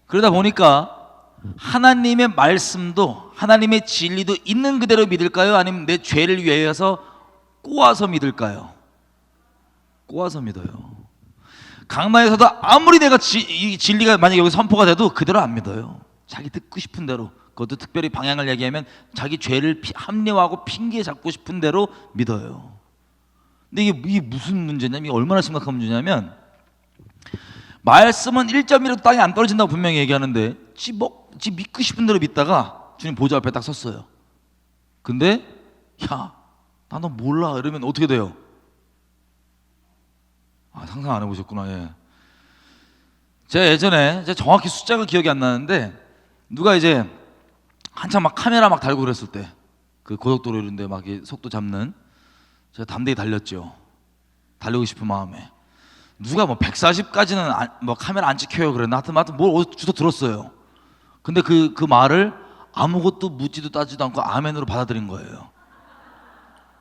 그러다 보니까 하나님의 말씀도 하나님의 진리도 있는 그대로 믿을까요? 아니면 내 죄를 위해서 꼬아서 믿을까요? 꼬아서 믿어요. 강단에서도 아무리 내가 이 진리가 만약에 여기 선포가 돼도 그대로 안 믿어요. 자기 듣고 싶은 대로, 그것도 특별히 방향을 얘기하면 자기 죄를 합리화하고 핑계 잡고 싶은 대로 믿어요. 근데 이게 무슨 문제냐면, 이게 얼마나 심각한 문제냐면, 말씀은 1.1도 땅에 안 떨어진다고 분명히 얘기하는데 지 믿고 싶은 대로 믿다가 주님 보좌 앞에 딱 섰어요. 근데 야, 나 너 몰라 이러면 어떻게 돼요? 아, 상상 안 해보셨구나. 예. 제가 예전에 제가 정확히 숫자가 기억이 안 나는데 누가 이제 한참 막 카메라 막 달고 그랬을 때 그 고속도로 이런데 막 속도 잡는, 제가 담대히 달렸죠. 달리고 싶은 마음에. 누가 뭐 140까지는 뭐 카메라 안 찍혀요 그랬나? 하여튼 뭘 주워 들었어요. 근데 그 말을 아무것도 묻지도 따지도 않고 아멘으로 받아들인 거예요.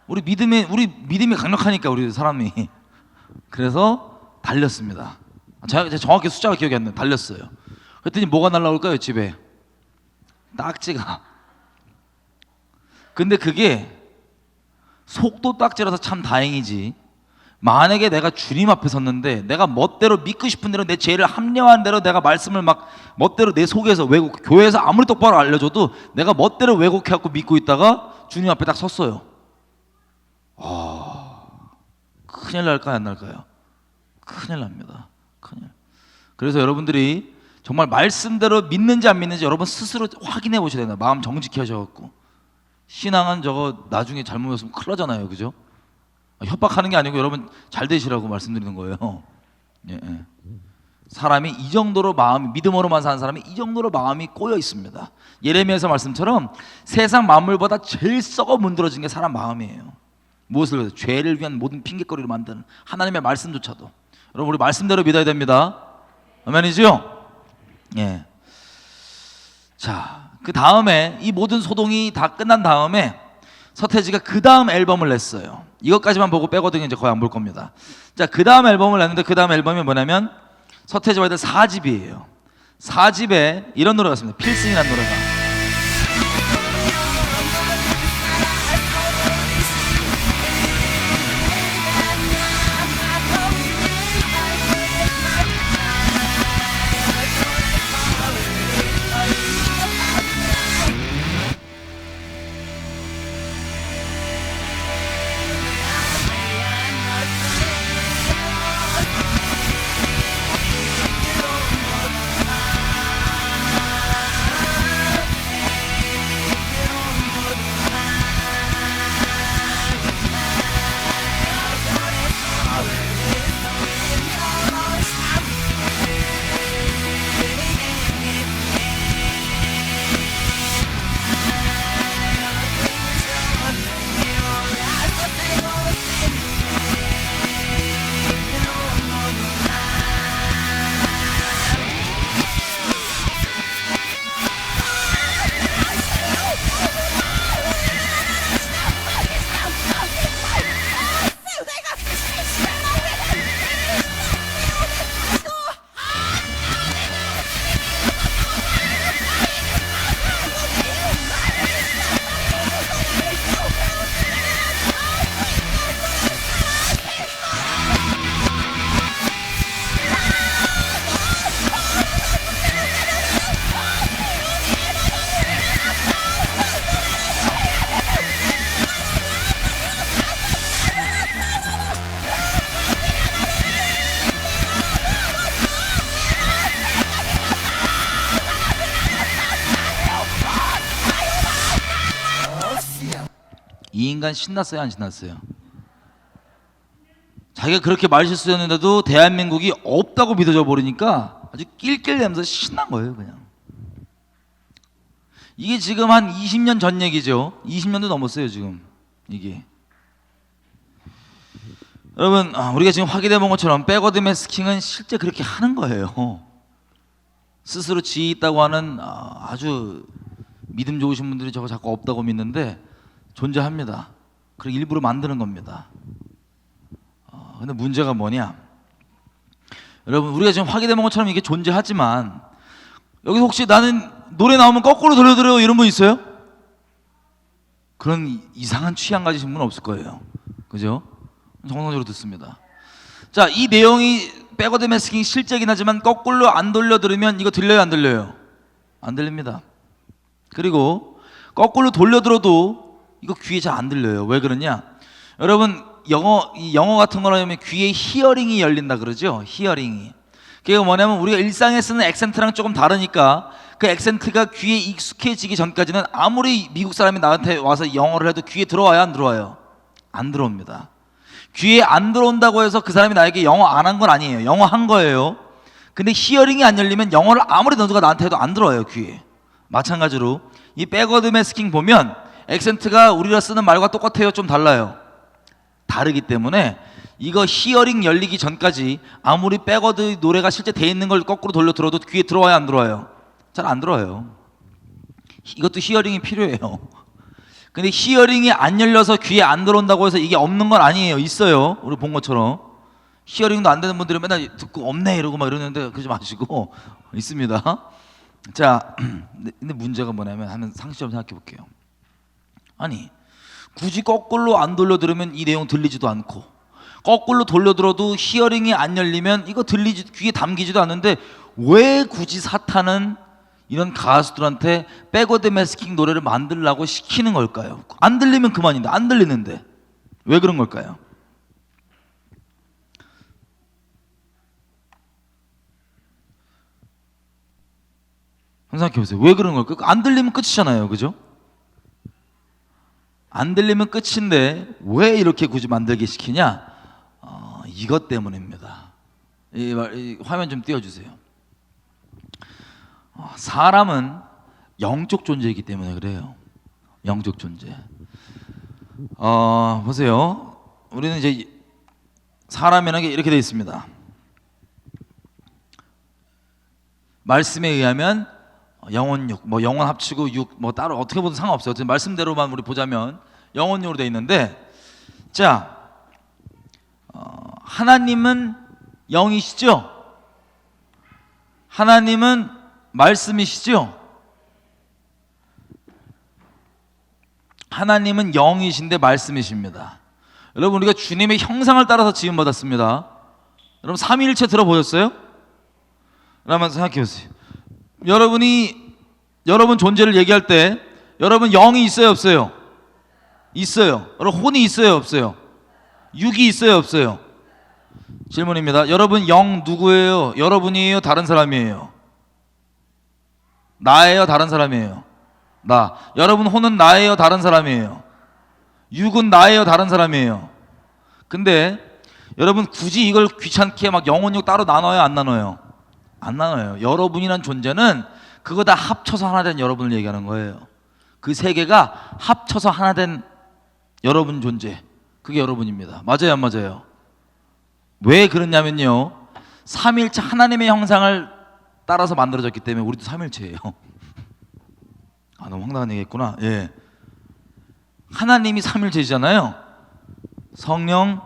우리 믿음이 강력하니까 우리 사람이. 그래서 달렸습니다. 제가 정확히 숫자가 기억이 안 나요. 달렸어요. 그랬더니 뭐가 날라올까요? 집에 딱지가. 근데 그게 속도 딱지라서 참 다행이지, 만약에 내가 주님 앞에 섰는데 내가 멋대로 믿고 싶은 대로 내 죄를 합리화한 대로 내가 말씀을 막 멋대로 내 속에서 교회에서 아무리 똑바로 알려줘도 내가 멋대로 왜곡해갖고 믿고 있다가 주님 앞에 딱 섰어요. 큰일 날까요 안 날까요? 큰일 납니다. 큰일. 그래서 여러분들이 정말 말씀대로 믿는지 안 믿는지 여러분 스스로 확인해 보셔야 된다. 마음 정직히 하셔갖고. 신앙은 저거 나중에 잘못했으면 큰일 나잖아요. 그죠? 협박하는 게 아니고 여러분 잘 되시라고 말씀드리는 거예요. 예. 사람이 이 정도로 마음이, 믿음으로만 사는 사람이 이 정도로 마음이 꼬여 있습니다. 예레미야서 말씀처럼 세상 만물보다 제일 썩어 문드러진 게 사람 마음이에요. 무엇을 위해서? 죄를 위한 모든 핑계거리를 만드는 하나님의 말씀조차도. 여러분, 우리 말씀대로 믿어야 됩니다. 아멘이죠? 예. 자, 그 다음에 이 모든 소동이 다 끝난 다음에 서태지가 그 다음 앨범을 냈어요. 이것까지만 보고 빼거든요. 이제 거의 안 볼 겁니다. 자, 그 다음 앨범을 냈는데 그 다음 앨범이 뭐냐면 서태지와 아이들 4집이에요. 4집에 이런 노래가 있습니다. 필승이라는 노래가. 이 인간 신났어요, 안 신났어요? 자기가 그렇게 말실수였는데도 대한민국이 없다고 믿어져 버리니까 아주 낄낄대면서 신난 거예요, 그냥. 이게 지금 한 20년 전 얘기죠. 20년도 넘었어요, 지금 이게. 여러분, 우리가 지금 확인해 본 것처럼 백워드 매스킹은 실제 그렇게 하는 거예요. 스스로 지혜 있다고 하는 아주 믿음 좋으신 분들이 저거 자꾸 없다고 믿는데 존재합니다. 그리고 일부러 만드는 겁니다. 근데 문제가 뭐냐? 여러분, 우리가 지금 확인해 본 것처럼 이게 존재하지만 여기서 혹시 나는 노래 나오면 거꾸로 돌려드려요 이런 분 있어요? 그런 이상한 취향 가지신 분은 없을 거예요. 그죠? 정상적으로 듣습니다. 자, 이 내용이 백워드 매스킹 실제긴 하지만 거꾸로 안 돌려 들으면 이거 들려요, 안 들려요? 안 들립니다. 그리고 거꾸로 돌려 들어도 이거 귀에 잘 안 들려요. 왜 그러냐? 여러분, 영어 같은 거로 하면 귀에 히어링이 열린다 그러죠? 히어링이. 그게 뭐냐면 우리가 일상에 쓰는 액센트랑 조금 다르니까 그 액센트가 귀에 익숙해지기 전까지는 아무리 미국 사람이 나한테 와서 영어를 해도 귀에 들어와요, 안 들어와요? 안 들어옵니다. 귀에 안 들어온다고 해서 그 사람이 나에게 영어 안 한 건 아니에요. 영어 한 거예요. 근데 히어링이 안 열리면 영어를 아무리 누가 나한테 해도 안 들어와요, 귀에. 마찬가지로 이 백워드 매스킹 보면 액센트가 우리가 쓰는 말과 똑같아요, 좀 달라요? 다르기 때문에 이거 히어링 열리기 전까지 아무리 백워드 노래가 실제 돼 있는 걸 거꾸로 돌려 들어도 귀에 들어와요, 안 들어와요? 잘 안 들어와요. 이것도 히어링이 필요해요. 근데 히어링이 안 열려서 귀에 안 들어온다고 해서 이게 없는 건 아니에요. 있어요. 우리 본 것처럼. 히어링도 안 되는 분들은 맨날 듣고 없네 이러고 막 이러는데 그러지 마시고 있습니다. 자, 근데 문제가 뭐냐면 한번 상식적으로 생각해 볼게요. 아니, 굳이 거꾸로 안 돌려 들으면 이 내용 들리지도 않고 거꾸로 돌려 들어도 히어링이 안 열리면 이거 귀에 담기지도 않는데 왜 굳이 사탄은 이런 가수들한테 백워드 매스킹 노래를 만들라고 시키는 걸까요? 안 들리면 그만인데, 안 들리는데 왜 그런 걸까요? 생각해 보세요. 왜 그런 걸까요? 안 들리면 끝이잖아요, 그죠? 안 들리면 끝인데 왜 이렇게 굳이 만들게 시키냐? 이것 때문입니다. 이 화면 좀 띄워주세요. 사람은 영적 존재이기 때문에 그래요. 영적 존재. 보세요. 우리는 이제 사람이라는 게 이렇게 되어 있습니다. 말씀에 의하면 영혼육, 뭐 영혼 합치고 육, 뭐 따로 어떻게 보든 상관없어요. 어쨌든 말씀대로만 우리 보자면 영혼육으로 되어 있는데, 자, 하나님은 영이시죠? 하나님은 말씀이시죠? 하나님은 영이신데 말씀이십니다. 여러분, 우리가 주님의 형상을 따라서 지음받았습니다. 여러분, 삼위일체 들어보셨어요? 그러면 생각해 보세요. 여러분 존재를 얘기할 때 여러분 영이 있어요, 없어요? 있어요. 여러분 혼이 있어요, 없어요? 육이 있어요, 없어요? 질문입니다. 여러분 영 누구예요? 여러분이에요, 다른 사람이에요? 나예요, 다른 사람이에요? 나. 여러분 혼은 나예요, 다른 사람이에요? 육은 나예요, 다른 사람이에요? 근데 여러분 굳이 이걸 귀찮게 막 영혼육 따로 나눠요, 안 나눠요? 안 나눠요. 여러분이란 존재는 그거 다 합쳐서 하나 된 여러분을 얘기하는 거예요. 그 세 개가 합쳐서 하나 된 여러분 존재, 그게 여러분입니다. 맞아요, 안 맞아요? 왜 그러냐면요, 삼일체 하나님의 형상을 따라서 만들어졌기 때문에 우리도 삼일체예요. 너무 황당한 얘기했구나. 예, 하나님이 삼일체시잖아요. 성령,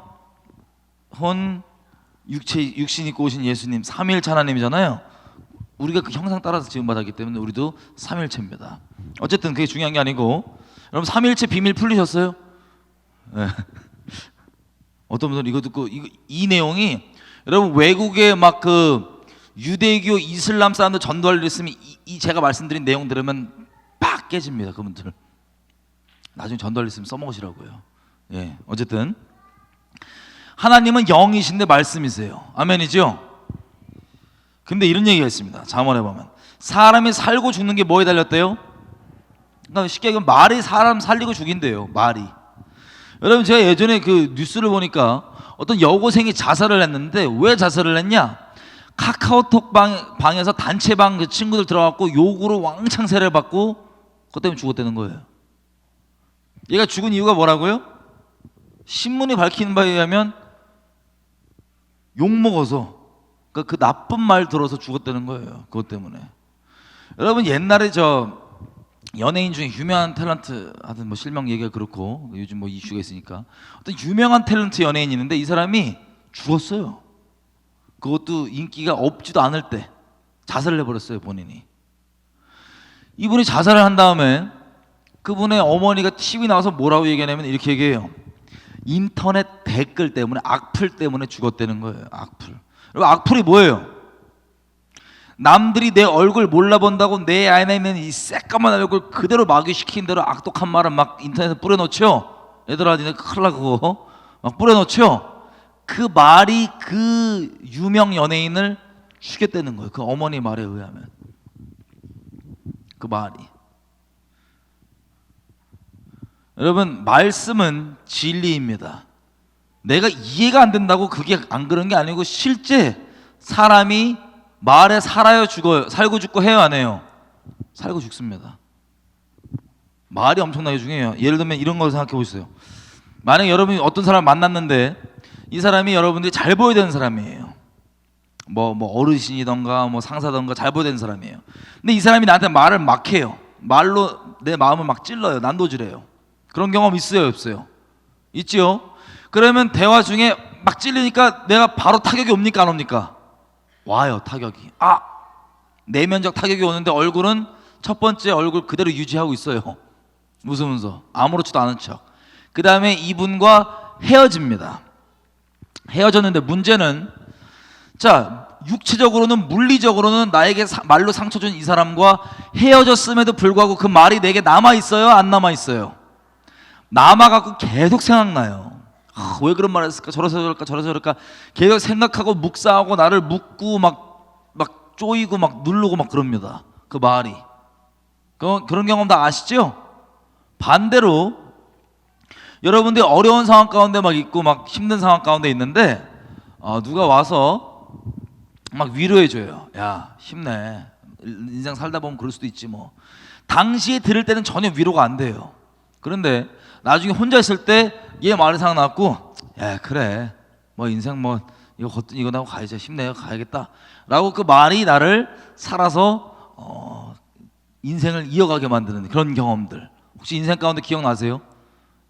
혼, 육신 입고 오신 예수님, 삼일체 하나님이잖아요. 우리가 그 형상 따라서 지음받았기 때문에 우리도 삼일체입니다. 어쨌든 그게 중요한 게 아니고, 여러분 삼일체 비밀 풀리셨어요? 네. 어떤 분들은 이거 듣고 이 내용이, 여러분 외국에 막 그 유대교 이슬람 사람들 전도할 일 있으면 이 제가 말씀드린 내용 들으면 빡 깨집니다. 그분들 나중에 전도할 일 있으면 써먹으시라고요. 예, 어쨌든 하나님은 영이신데 말씀이세요. 아멘이죠? 근데 이런 얘기가 있습니다. 잠언에 보면 사람이 살고 죽는 게 뭐에 달렸대요? 그러니까 쉽게 얘기하면 말이 사람 살리고 죽인대요. 말이. 여러분, 제가 예전에 그 뉴스를 보니까 어떤 여고생이 자살을 했는데, 왜 자살을 했냐? 카카오톡 방에서 단체방 그 친구들 들어갔고 욕으로 왕창 세례를 받고 그것 때문에 죽었다는 거예요. 얘가 죽은 이유가 뭐라고요? 신문이 밝히는 바에 의하면 욕먹어서, 그러니까 그 나쁜 말 들어서 죽었다는 거예요. 그것 때문에. 여러분, 옛날에 저 연예인 중에 유명한 탤런트, 하여튼 뭐 실명 얘기가 그렇고 요즘 뭐 이슈가 있으니까, 어떤 유명한 탤런트 연예인이 있는데 이 사람이 죽었어요. 그것도 인기가 없지도 않을 때 자살을 해버렸어요, 본인이. 이분이 자살을 한 다음에 그분의 어머니가 TV 나와서 뭐라고 얘기하냐면 이렇게 얘기해요. 인터넷 댓글 때문에, 악플 때문에 죽었다는 거예요. 악플. 여러분, 악플이 뭐예요? 남들이 내 얼굴 몰라본다고 내 안에 있는 이 새까만 얼굴 그대로 마귀시킨 대로 악독한 말을 막 인터넷에 뿌려놓죠. 얘들아, 니네 큰일 나 그거 막 뿌려놓죠. 그 말이 그 유명 연예인을 죽였다는 거예요. 그 어머니 말에 의하면. 그 말이. 여러분, 말씀은 진리입니다. 내가 이해가 안 된다고 그게 안 그런 게 아니고, 실제 사람이 말에 살아요, 죽어요? 살고 죽고 해요, 안 해요? 살고 죽습니다. 말이 엄청나게 중요해요. 예를 들면 이런 걸 생각해 보세요. 만약에 여러분이 어떤 사람을 만났는데 이 사람이 여러분들이 잘 보여야 되는 사람이에요. 뭐 어르신이던가 뭐 상사던가 잘 보여야 되는 사람이에요. 근데 이 사람이 나한테 말을 막 해요. 말로 내 마음을 막 찔러요. 난도질해요. 그런 경험 있어요, 없어요? 있지요? 그러면 대화 중에 막 찔리니까 내가 바로 타격이 옵니까, 안 옵니까? 와요, 타격이. 내면적 타격이 오는데 얼굴은 첫 번째 얼굴 그대로 유지하고 있어요. 웃으면서 아무렇지도 않은 척. 그 다음에 이분과 헤어집니다. 헤어졌는데 문제는, 자, 육체적으로는, 물리적으로는 나에게 말로 상처 준 이 사람과 헤어졌음에도 불구하고 그 말이 내게 남아있어요, 안 남아있어요? 남아갖고 계속 생각나요. 왜 그런 말을 했을까? 저래서 저럴까? 저래서 저럴까? 계속 생각하고 묵상하고 나를 묻고 막 쪼이고 막 누르고 막 그럽니다. 그 말이. 그런 경험 다 아시죠? 반대로 여러분들이 어려운 상황 가운데 막 있고 막 힘든 상황 가운데 있는데 누가 와서 막 위로해줘요. 야, 힘내. 인생 살다 보면 그럴 수도 있지 뭐. 당시에 들을 때는 전혀 위로가 안 돼요. 그런데 나중에 혼자 있을 때 얘 말이 생각났고, 야, 그래. 뭐 인생 뭐 이거 나고 가야지. 힘내요. 가야겠다. 라고 그 말이 나를 살아서 인생을 이어가게 만드는 그런 경험들. 혹시 인생 가운데 기억나세요?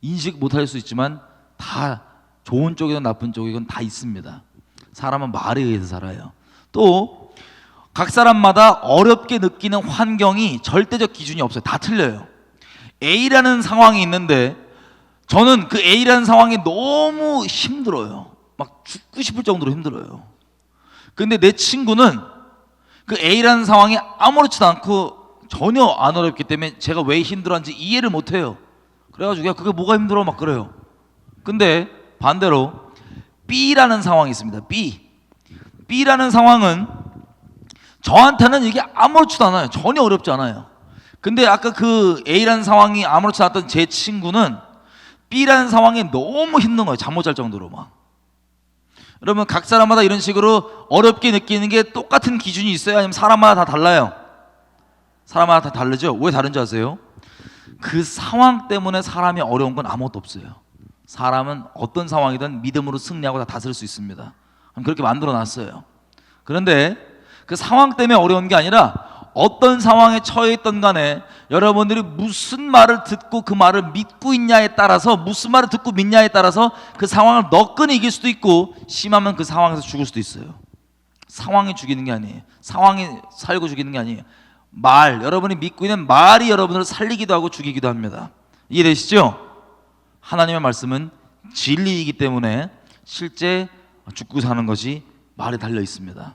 인식 못할 수 있지만 다 좋은 쪽이든 나쁜 쪽이든 다 있습니다. 사람은 말에 의해서 살아요. 또 각 사람마다 어렵게 느끼는 환경이 절대적 기준이 없어요. 다 틀려요. A라는 상황이 있는데 저는 그 A라는 상황이 너무 힘들어요. 막 죽고 싶을 정도로 힘들어요. 근데 내 친구는 그 A라는 상황이 아무렇지도 않고 전혀 안 어렵기 때문에 제가 왜 힘들어하는지 이해를 못해요. 그래가지고 야, 그게 뭐가 힘들어 막 그래요. 근데 반대로 B라는 상황이 있습니다. B라는 상황은 저한테는 이게 아무렇지도 않아요. 전혀 어렵지 않아요. 근데 아까 그 A라는 상황이 아무렇지 않았던 제 친구는 B라는 상황이 너무 힘든 거예요. 잠 못 잘 정도로 막. 여러분 각 사람마다 이런 식으로 어렵게 느끼는 게 똑같은 기준이 있어요? 아니면 사람마다 다 달라요? 사람마다 다 다르죠? 왜 다른지 아세요? 그 상황 때문에 사람이 어려운 건 아무것도 없어요. 사람은 어떤 상황이든 믿음으로 승리하고 다 다스릴 수 있습니다. 그렇게 만들어 놨어요. 그런데 그 상황 때문에 어려운 게 아니라 어떤 상황에 처해 있던 간에 여러분들이 무슨 말을 듣고 그 말을 믿고 있냐에 따라서, 무슨 말을 듣고 믿냐에 따라서 그 상황을 너끈히 이길 수도 있고 심하면 그 상황에서 죽을 수도 있어요. 상황이 죽이는 게 아니에요. 상황이 살고 죽이는 게 아니에요. 여러분이 믿고 있는 말이 여러분을 살리기도 하고 죽이기도 합니다. 이해되시죠? 하나님의 말씀은 진리이기 때문에 실제 죽고 사는 것이 말에 달려 있습니다.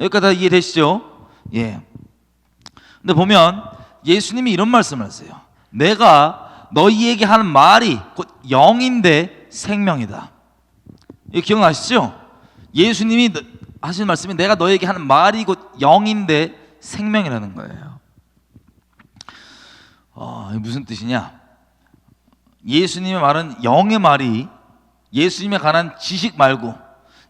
여기까지 다 이해되시죠? 예. 근데 보면 예수님이 이런 말씀을 하세요. 내가 너희에게 하는 말이 곧 영인데 생명이다. 이거 기억나시죠? 예수님이 하신 말씀이 내가 너희에게 하는 말이 곧 영인데 생명이라는 거예요. 이게 무슨 뜻이냐? 예수님의 말은 영의 말이 예수님에 관한 지식 말고,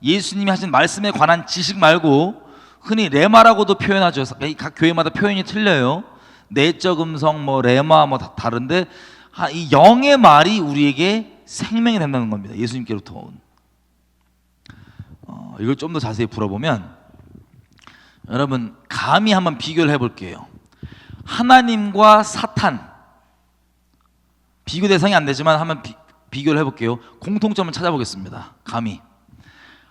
예수님이 하신 말씀에 관한 지식 말고, 흔히 레마라고도 표현하죠. 각 교회마다 표현이 틀려요. 내적 음성, 뭐 레마 뭐 다 다른데 이 영의 말이 우리에게 생명이 된다는 겁니다. 예수님께로부터 온. 이걸 좀 더 자세히 풀어보면 여러분 감히 한번 비교를 해볼게요. 하나님과 사탄, 비교 대상이 안 되지만 한번 비교를 해볼게요. 공통점을 찾아보겠습니다. 감히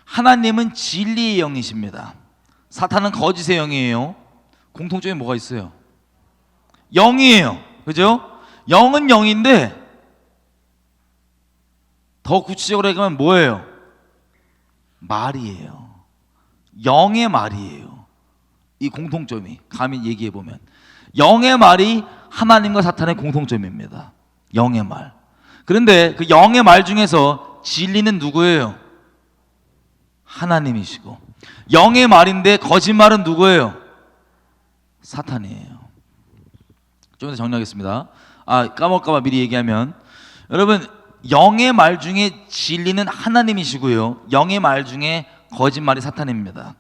하나님은 진리의 영이십니다. 사탄은 거짓의 영이에요. 공통점이 뭐가 있어요? 영이에요. 그죠? 영은 영인데 더 구체적으로 얘기하면 뭐예요? 말이에요. 영의 말이에요. 이 공통점이 감히 얘기해보면 영의 말이 하나님과 사탄의 공통점입니다. 영의 말. 그런데 그 영의 말 중에서 진리는 누구예요? 하나님이시고, 영의 말인데 거짓말은 누구예요? 사탄이에요. 좀 더 정리하겠습니다. 까먹을까봐 미리 얘기하면, 여러분 영의 말 중에 진리는 하나님이시고요, 영의 말 중에 거짓말이 사탄입니다.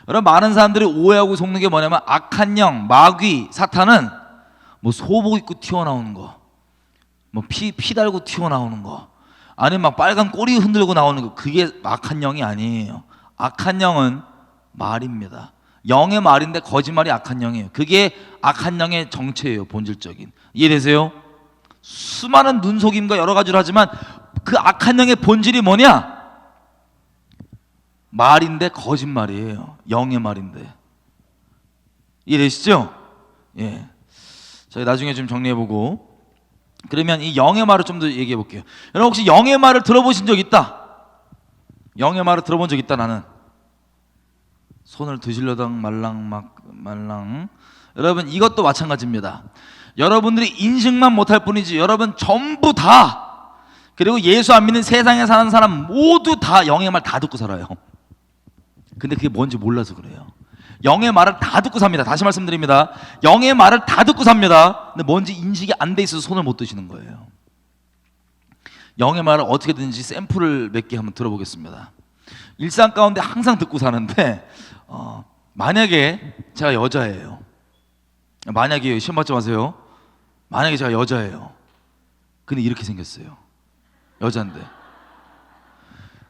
여러분 많은 사람들이 오해하고 속는 게 뭐냐면 악한 영, 마귀, 사탄은 뭐 소복 입고 튀어나오는 거, 뭐 피 달고 튀어나오는 거, 아니면 막 빨간 꼬리 흔들고 나오는 거, 그게 악한 영이 아니에요. 악한 영은 말입니다. 영의 말인데 거짓말이 악한 영이에요. 그게 악한 영의 정체예요. 본질적인. 이해되세요? 수많은 눈속임과 여러 가지를 하지만 그 악한 영의 본질이 뭐냐? 말인데 거짓말이에요. 영의 말인데. 이해되시죠? 예. 저희 나중에 좀 정리해보고, 그러면 이 영의 말을 좀 더 얘기해 볼게요. 여러분 혹시 영의 말을 들어보신 적 있다? 영의 말을 들어본 적 있다? 나는 손을 드실려당 말랑. 여러분 이것도 마찬가지입니다. 여러분들이 인식만 못할 뿐이지 여러분 전부 다, 그리고 예수 안 믿는 세상에 사는 사람 모두 다 영의 말 다 듣고 살아요. 근데 그게 뭔지 몰라서 그래요. 영의 말을 다 듣고 삽니다. 다시 말씀드립니다. 영의 말을 다 듣고 삽니다. 근데 뭔지 인식이 안 돼 있어서 손을 못 드시는 거예요. 영의 말을 어떻게든지 샘플을 몇 개 한번 들어보겠습니다. 일상 가운데 항상 듣고 사는데 만약에 제가 여자예요. 만약에 시험 받지 마세요. 만약에 제가 여자예요. 근데 이렇게 생겼어요. 여잔데.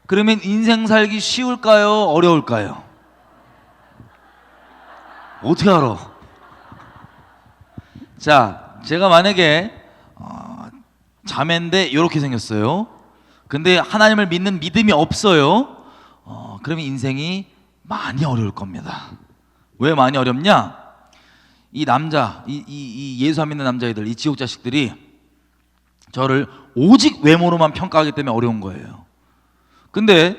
그러면 인생 살기 쉬울까요? 어려울까요? 어떻게 알아? 자, 제가 만약에 자매인데 이렇게 생겼어요. 근데 하나님을 믿는 믿음이 없어요. 그러면 인생이 많이 어려울 겁니다. 왜 많이 어렵냐? 이 남자, 이 예수 안 믿는 남자애들, 이 지옥 자식들이 저를 오직 외모로만 평가하기 때문에 어려운 거예요. 근데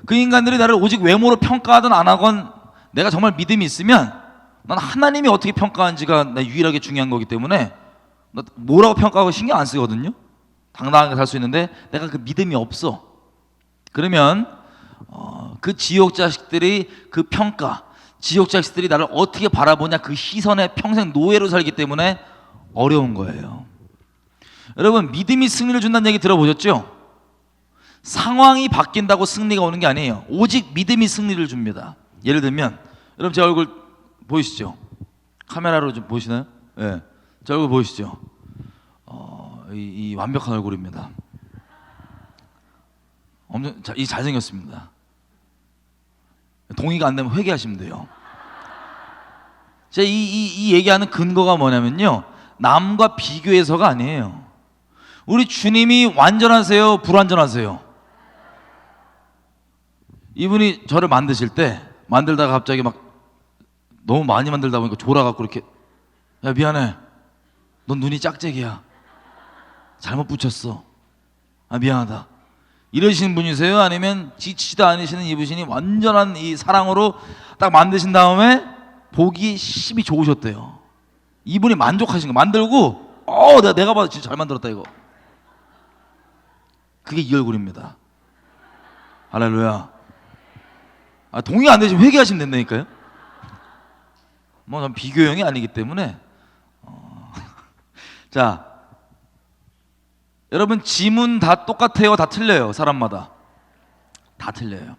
그 인간들이 나를 오직 외모로 평가하든 안 하건 내가 정말 믿음이 있으면 난 하나님이 어떻게 평가하는지가 나 유일하게 중요한 거기 때문에 나 뭐라고 평가하고 신경 안 쓰거든요. 당당하게 살 수 있는데 내가 그 믿음이 없어. 그러면 그 지옥 자식들이 그 평가, 지옥 자식들이 나를 어떻게 바라보냐 그 시선에 평생 노예로 살기 때문에 어려운 거예요. 여러분, 믿음이 승리를 준다는 얘기 들어보셨죠? 상황이 바뀐다고 승리가 오는 게 아니에요. 오직 믿음이 승리를 줍니다. 예를 들면 여러분 제 얼굴 보이시죠? 카메라로 좀 보시나요? 네. 제 얼굴 보이시죠? 이 완벽한 얼굴입니다. 엄청 이 잘생겼습니다. 동의가 안 되면 회개하시면 돼요. 제가 이 얘기하는 근거가 뭐냐면요, 남과 비교해서가 아니에요. 우리 주님이 완전하세요? 불완전하세요? 이분이 저를 만드실 때 만들다가 갑자기 막 너무 많이 만들다 보니까 졸아갖고 이렇게, 야 미안해, 넌 눈이 짝짝이야, 잘못 붙였어, 아 미안하다, 이러시는 분이세요? 아니면 지치지도 않으시는 이분이 완전한 이 사랑으로 딱 만드신 다음에 보기 심히 좋으셨대요. 이분이 만족하신 거 만들고 내가 봐도 진짜 잘 만들었다 이거. 그게 이 얼굴입니다. 할렐루야. 동의 안 되시면 회개하시면 된다니까요. 뭐 난 비교형이 아니기 때문에. 자, 여러분 지문 다 똑같아요? 다 틀려요? 사람마다 다 틀려요.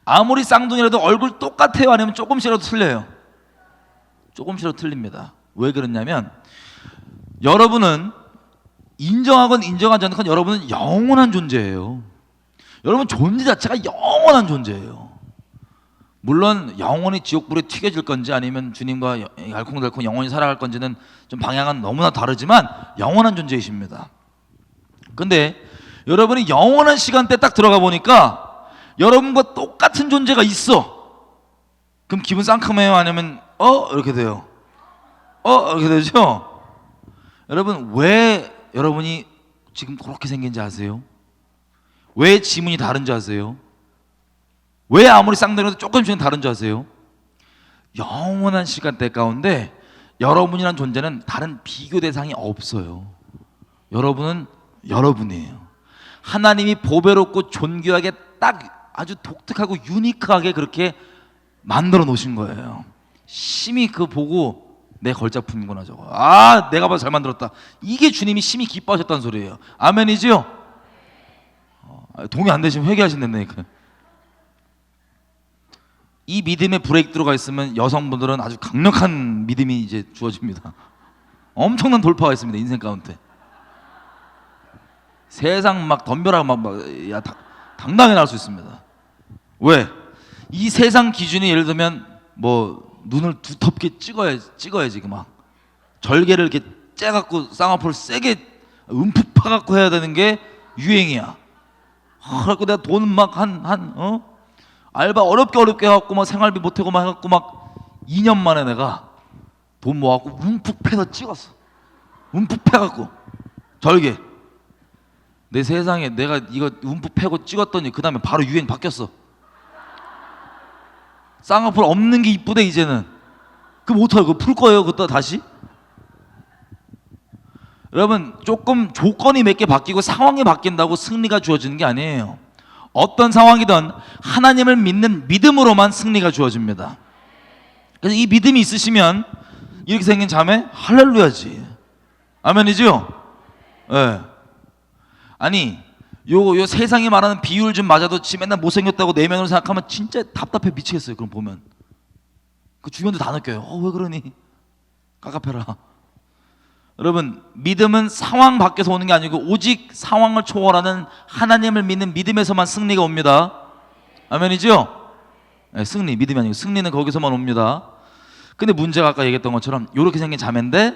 아무리 쌍둥이라도 얼굴 똑같아요? 아니면 조금씩이라도 틀려요? 조금씩이라도 틀립니다. 왜 그러냐면 여러분은 인정하건 인정하지 않건 여러분은 영원한 존재예요. 여러분 존재 자체가 영원한 존재예요. 물론 영원히 지옥불에 튀겨질 건지 아니면 주님과 알콩달콩 영원히 살아갈 건지는 좀 방향은 너무나 다르지만 영원한 존재이십니다. 근데 여러분이 영원한 시간대에 딱 들어가 보니까 여러분과 똑같은 존재가 있어. 그럼 기분 상큼해요? 아니면 이렇게 돼요? 이렇게 되죠? 여러분, 왜 여러분이 지금 그렇게 생긴지 아세요? 왜 지문이 다른지 아세요? 왜 아무리 쌍둥이라도 조금씩은 다른지 아세요? 영원한 시간대 가운데 여러분이란 존재는 다른 비교 대상이 없어요. 여러분은 여러분이에요. 하나님이 보배롭고 존귀하게 딱 아주 독특하고 유니크하게 그렇게 만들어 놓으신 거예요. 심히 그거 보고 내 걸작품이구나 저거. 내가 봐도 잘 만들었다. 이게 주님이 심히 기뻐하셨다는 소리예요. 아멘이지요? 동의 안 되시면 회개하신다니까. 이 믿음에 브레이크드로가 있으면 여성분들은 아주 강력한 믿음이 이제 주어집니다. 엄청난 돌파가 있습니다. 인생 가운데. 세상 막 덤벼라 당당히 나올 수 있습니다. 왜? 이 세상 기준이 예를 들면 뭐 눈을 두텁게 찍어야지 막 절개를 이렇게 째갖고 쌍꺼풀 세게 움푹 파갖고 해야 되는 게 유행이야. 그래갖고 내가 돈 막 알바 어렵게 해갖고 막 생활비 못하고 막 해갖고 막 2년 만에 내가 돈 모아갖고 움푹 패서 찍었어. 움푹 패갖고 절개. 내 세상에 내가 이거 움푹 패고 찍었더니 그 다음에 바로 유행 바뀌었어. 쌍꺼풀 없는 게 이쁘대 이제는. 그럼 어떡해? 그거 풀 거예요 그때 다시? 여러분, 조금 조건이 몇 개 바뀌고 상황이 바뀐다고 승리가 주어지는 게 아니에요. 어떤 상황이든 하나님을 믿는 믿음으로만 승리가 주어집니다. 그래서 이 믿음이 있으시면 이렇게 생긴 자매 할렐루야지. 아멘이죠? 네. 아니 요 세상이 말하는 비율 좀 맞아도 지 맨날 못생겼다고 내면으로 생각하면 진짜 답답해 미치겠어요. 그럼 보면 그 주변도 다 느껴요. 왜 그러니? 깝깝해라. 여러분, 믿음은 상황 밖에서 오는 게 아니고 오직 상황을 초월하는 하나님을 믿는 믿음에서만 승리가 옵니다. 아멘이죠? 네, 승리, 믿음이 아니고 승리는 거기서만 옵니다. 근데 문제가 아까 얘기했던 것처럼 이렇게 생긴 자매인데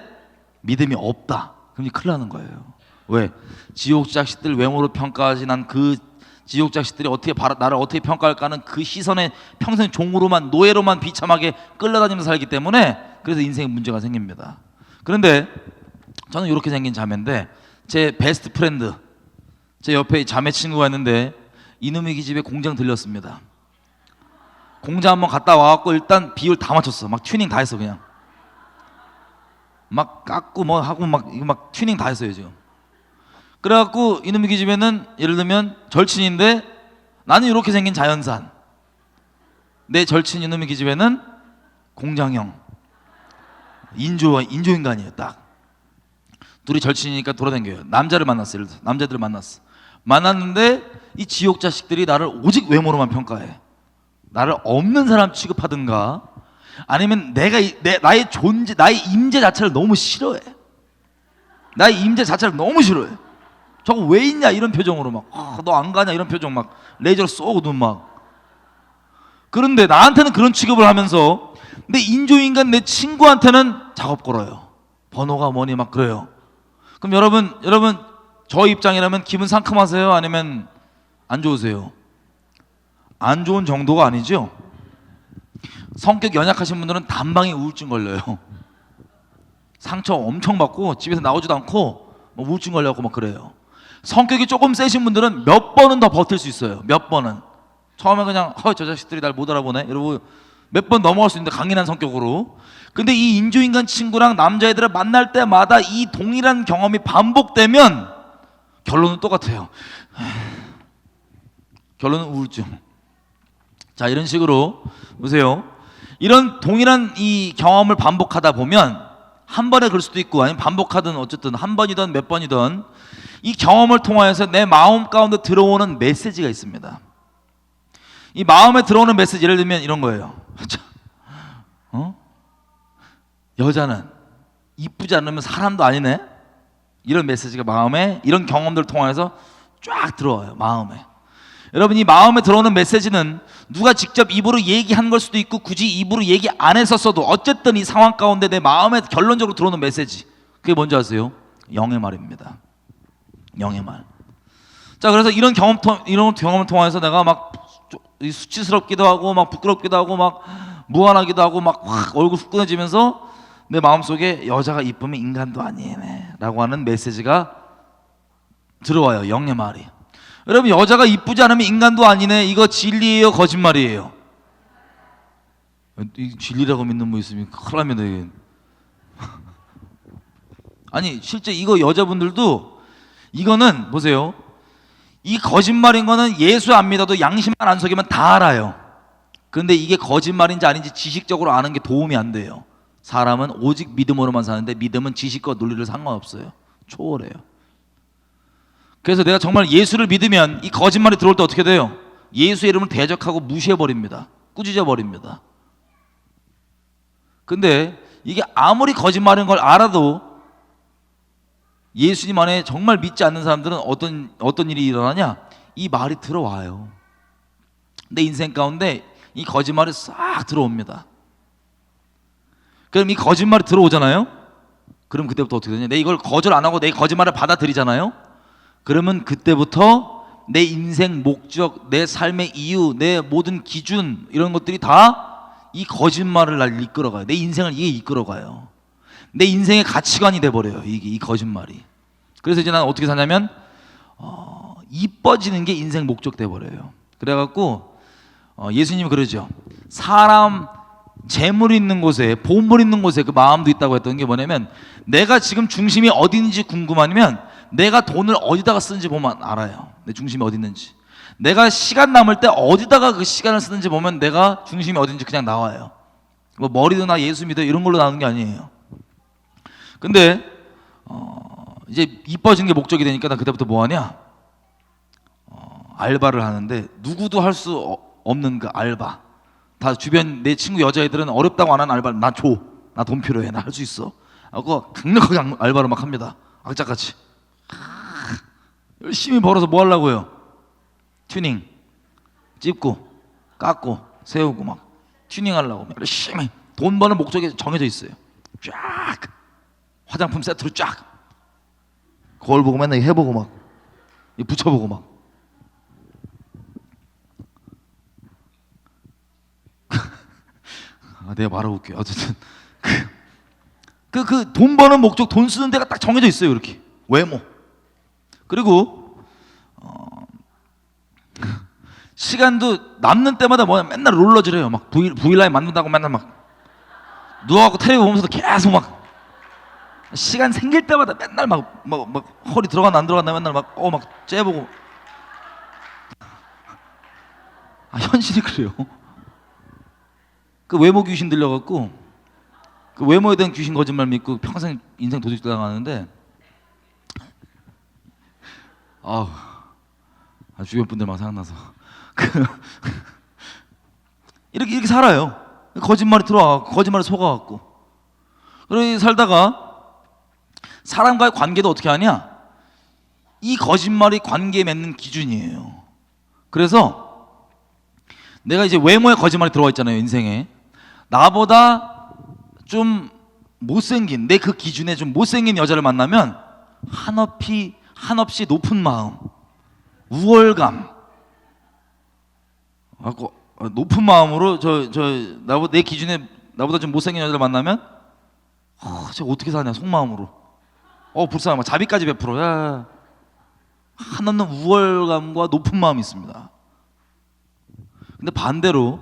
믿음이 없다. 그럼 큰일 나는 거예요. 왜? 지옥 자식들 외모로 평가하지 난 그 지옥 자식들이 나를 어떻게 평가할까 하는 그 시선에 평생 종으로만 노예로만 비참하게 끌려다니면서 살기 때문에 그래서 인생에 문제가 생깁니다. 그런데 저는 이렇게 생긴 자매인데 제 베스트 프렌드 제 옆에 자매 친구가 있는데 이놈의 집에 공장 들렸습니다. 공장 한번 갔다 와갖고 일단 비율 다 맞췄어. 막 튜닝 다 했어. 그냥 막 깎고 뭐 하고 막 튜닝 다 했어요 지금. 그래갖고 이놈의 집에는 예를 들면 절친인데 나는 이렇게 생긴 자연산, 내 절친 이놈의 집에는 공장형 인조인간이에요. 딱 둘이 절친이니까 돌아다녀요. 남자를 만났어요. 예를 들어서 남자들을 만났는데 이 지옥 자식들이 나를 오직 외모로만 평가해. 나를 없는 사람 취급하든가 아니면 나의 존재, 나의 임재 자체를 너무 싫어해. 나의 임재 자체를 너무 싫어해. 저거 왜 있냐 이런 표정으로 막 너 안 가냐 이런 표정 막 레이저로 쏘고 눈 막. 그런데 나한테는 그런 취급을 하면서 내 인조인간 내 친구한테는 작업 걸어요. 번호가 뭐니 막 그래요. 그럼 여러분 저 입장이라면 기분 상큼하세요? 아니면 안 좋으세요? 안 좋은 정도가 아니죠. 성격 연약하신 분들은 단방에 우울증 걸려요. 상처 엄청 받고 집에서 나오지도 않고 뭐 우울증 걸려갖고 막 그래요. 성격이 조금 세신 분들은 몇 번은 더 버틸 수 있어요. 몇 번은. 처음에 그냥 저 자식들이 날 못 알아보네 이러고 몇 번 넘어갈 수 있는데 강인한 성격으로. 근데 이 인조인간 친구랑 남자애들을 만날 때마다 이 동일한 경험이 반복되면 결론은 똑같아요. 결론은 우울증. 자, 이런 식으로 보세요. 이런 동일한 이 경험을 반복하다 보면 한 번에 그럴 수도 있고 아니면 반복하든 어쨌든 한 번이든 몇 번이든 이 경험을 통하여서 내 마음 가운데 들어오는 메시지가 있습니다. 이 마음에 들어오는 메시지 예를 들면 이런 거예요. 여자는 이쁘지 않으면 사람도 아니네. 이런 메시지가 마음에 이런 경험들을 통해서 쫙 들어와요. 마음에. 여러분 이 마음에 들어오는 메시지는 누가 직접 입으로 얘기한 걸 수도 있고 굳이 입으로 얘기 안 했었어도 어쨌든 이 상황 가운데 내 마음에 결론적으로 들어오는 메시지, 그게 뭔지 아세요? 영의 말입니다. 영의 말. 자, 그래서 이런 경험을 통해서 내가 막 수치스럽기도 하고 막 부끄럽기도 하고 막 무안하기도 하고 막 확 얼굴 후끈해지면서 내 마음속에 여자가 이쁘면 인간도 아니네 라고 하는 메시지가 들어와요. 영의 말이. 여러분 여자가 이쁘지 않으면 인간도 아니네, 이거 진리예요 거짓말이에요? 진리라고 믿는 분 있으면 큰일 납니다 이게. 아니 실제 이거 여자분들도 이거는 보세요, 이 거짓말인 거는 예수 안 믿어도 양심만 안 속이면 다 알아요. 그런데 이게 거짓말인지 아닌지 지식적으로 아는 게 도움이 안 돼요. 사람은 오직 믿음으로만 사는데 믿음은 지식과 논리를 상관없어요. 초월해요. 그래서 내가 정말 예수를 믿으면 이 거짓말이 들어올 때 어떻게 돼요? 예수의 이름을 대적하고 무시해버립니다. 꾸짖어버립니다. 근데 이게 아무리 거짓말인 걸 알아도 예수님 안에 정말 믿지 않는 사람들은 어떤 일이 일어나냐? 이 말이 들어와요. 내 인생 가운데 이 거짓말이 싹 들어옵니다. 그럼 이 거짓말이 들어오잖아요? 그럼 그때부터 어떻게 되냐? 내 이걸 거절 안 하고 내 거짓말을 받아들이잖아요? 그러면 그때부터 내 인생 목적, 내 삶의 이유, 내 모든 기준 이런 것들이 다 이 거짓말을 날 이끌어가요. 내 인생을 이게 이끌어가요. 내 인생의 가치관이 돼버려요. 이 거짓말이. 그래서 이제 난 어떻게 사냐면 이뻐지는 게 인생 목적 돼버려요. 그래갖고 예수님이 그러죠. 사람 재물 있는 곳에, 보물 있는 곳에 그 마음도 있다고 했던 게 뭐냐면, 내가 지금 중심이 어딘지 궁금하면 내가 돈을 어디다가 쓰는지 보면 알아요. 내 중심이 어디 있는지. 내가 시간 남을 때 어디다가 그 시간을 쓰는지 보면 내가 중심이 어딘지 그냥 나와요. 뭐 머리도 나 예수 믿어 이런 걸로 나오는 게 아니에요. 근데 이제 이뻐지는 게 목적이 되니까 난 그때부터 뭐 하냐? 알바를 하는데 누구도 할 수 없는 그 알바. 다 주변 내 친구 여자애들은 어렵다고 안 하는 알바를 나 줘. 나 돈 필요해. 나 할 수 있어. 하고 강력하게 알바를 막 합니다. 악착같이. 열심히 벌어서 뭐 하려고요? 튜닝 찝고 깎고 세우고 막 튜닝하려고 열심히 돈 버는 목적이 정해져 있어요. 쫙 화장품 세트로 쫙 거울 보고 맨날 해보고 막 붙여보고 막 내가 말해볼게요. 어쨌든 그 돈 버는 목적, 돈 쓰는 데가 딱 정해져 있어요. 이렇게 외모. 그리고 시간도 남는 때마다 뭐냐 맨날 롤러질해요. 막 V라인 만든다고 맨날 막 누워갖고 텔레비 보면서도 계속 막 시간 생길 때마다 맨날 막 허리 들어갔나 안 들어갔나 맨날 막 째보고. 현실이 그래요. 그 외모 귀신 들려갖고 그 외모에 대한 귀신 거짓말 믿고 평생 인생 도둑 당하는데 주변 분들만 생각나서 이렇게 살아요. 거짓말이 들어와 거짓말에 속아갖고 그렇게 살다가 사람과의 관계도 어떻게 하냐? 이 거짓말이 관계 맺는 기준이에요. 그래서 내가 이제 외모에 거짓말이 들어와 있잖아요. 인생에 나보다 좀 못생긴 내 그 기준에 좀 못생긴 여자를 만나면 한없이 높은 마음, 우월감, 높은 마음으로 내 기준에 나보다 좀 못생긴 여자를 만나면 저 어떻게 사냐 속마음으로 불쌍해 막 자비까지 베풀어. 야, 한없는 우월감과 높은 마음이 있습니다. 근데 반대로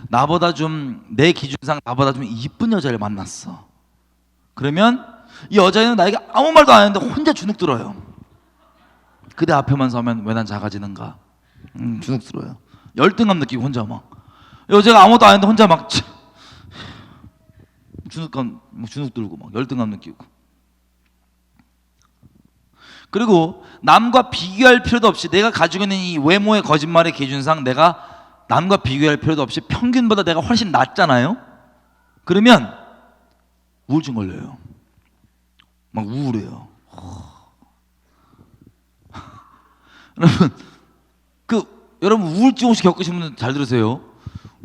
나보다 좀 내 기준상 나보다 좀 이쁜 여자를 만났어. 그러면 이 여자애는 나에게 아무 말도 안 했는데 혼자 주눅 들어요. 그대 앞에만 서면 왜 난 작아지는가? 주눅 들어요. 열등감 느끼고 혼자 막 여자가 아무것도 안 했는데 혼자 막 주눅 들고 막 열등감 느끼고. 그리고 남과 비교할 필요도 없이 내가 가지고 있는 이 외모의 거짓말의 기준상 내가 남과 비교할 필요도 없이 평균보다 내가 훨씬 낫잖아요. 그러면 우울증 걸려요. 막 우울해요. 여러분 우울증 혹시 겪으신 분들 잘 들으세요.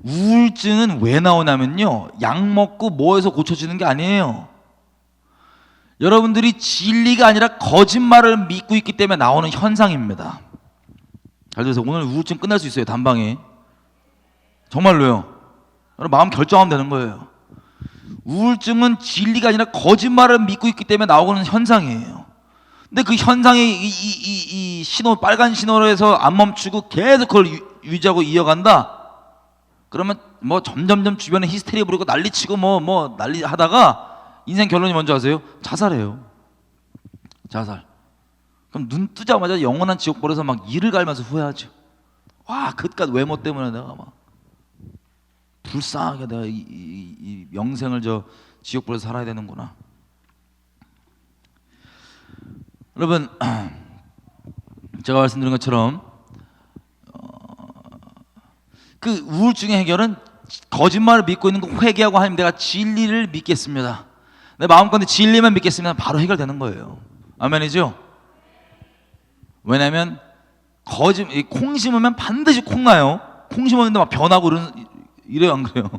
우울증은 왜 나오냐면요, 약 먹고 뭐해서 고쳐지는 게 아니에요. 여러분들이 진리가 아니라 거짓말을 믿고 있기 때문에 나오는 현상입니다. 잘 들으세요. 오늘 우울증 끝날 수 있어요. 단방에. 정말로요. 여러분 마음 결정하면 되는 거예요. 우울증은 진리가 아니라 거짓말을 믿고 있기 때문에 나오는 현상이에요. 근데 그 현상이 이 신호, 빨간 신호로 해서 안 멈추고 계속 그걸 유지하고 이어간다. 그러면 뭐 점점점 주변에 히스테리 부리고 난리치고 뭐 난리 하다가 인생 결론이 뭔지 아세요? 자살해요. 자살. 그럼 눈 뜨자마자 영원한 지옥벌에서 막 이를 갈면서 후회하죠. 와, 그깟 외모 때문에 내가 막 불쌍하게 내가 이 명생을 지옥불에서 살아야 되는구나. 여러분, 제가 말씀드린 것처럼 그 우울증의 해결은 거짓말을 믿고 있는 거 회개하고 하나님 내가 진리를 믿겠습니다. 내 마음가운데 진리만 믿겠습니다. 바로 해결되는 거예요. 아멘이죠? 왜냐하면 콩 심으면 반드시 콩 나요. 콩 심었는데 막 변하고 이래요, 안 그래요?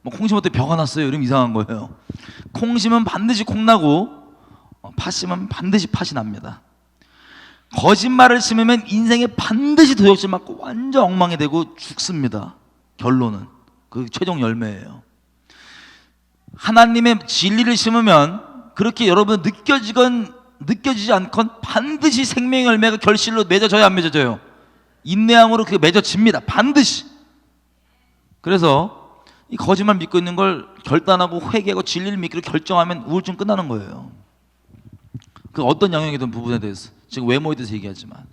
뭐 콩 심었더니 벼가 났어요. 이러면 이상한 거예요. 콩 심으면 반드시 콩 나고 팥 심으면 반드시 팥이 납니다. 거짓말을 심으면 인생에 반드시 도적질 맞고 완전 엉망이 되고 죽습니다. 결론은 그 최종 열매예요. 하나님의 진리를 심으면 그렇게 여러분 느껴지지 않건 반드시 생명의 열매가 결실로 맺어져요, 안 맺어져요? 인내함으로 그게 맺어집니다. 반드시. 그래서 이 거짓말 믿고 있는 걸 결단하고 회개하고 진리를 믿기로 결정하면 우울증 끝나는 거예요. 그 어떤 영역이든 부분에 대해서, 지금 외모에 대해서 얘기하지만,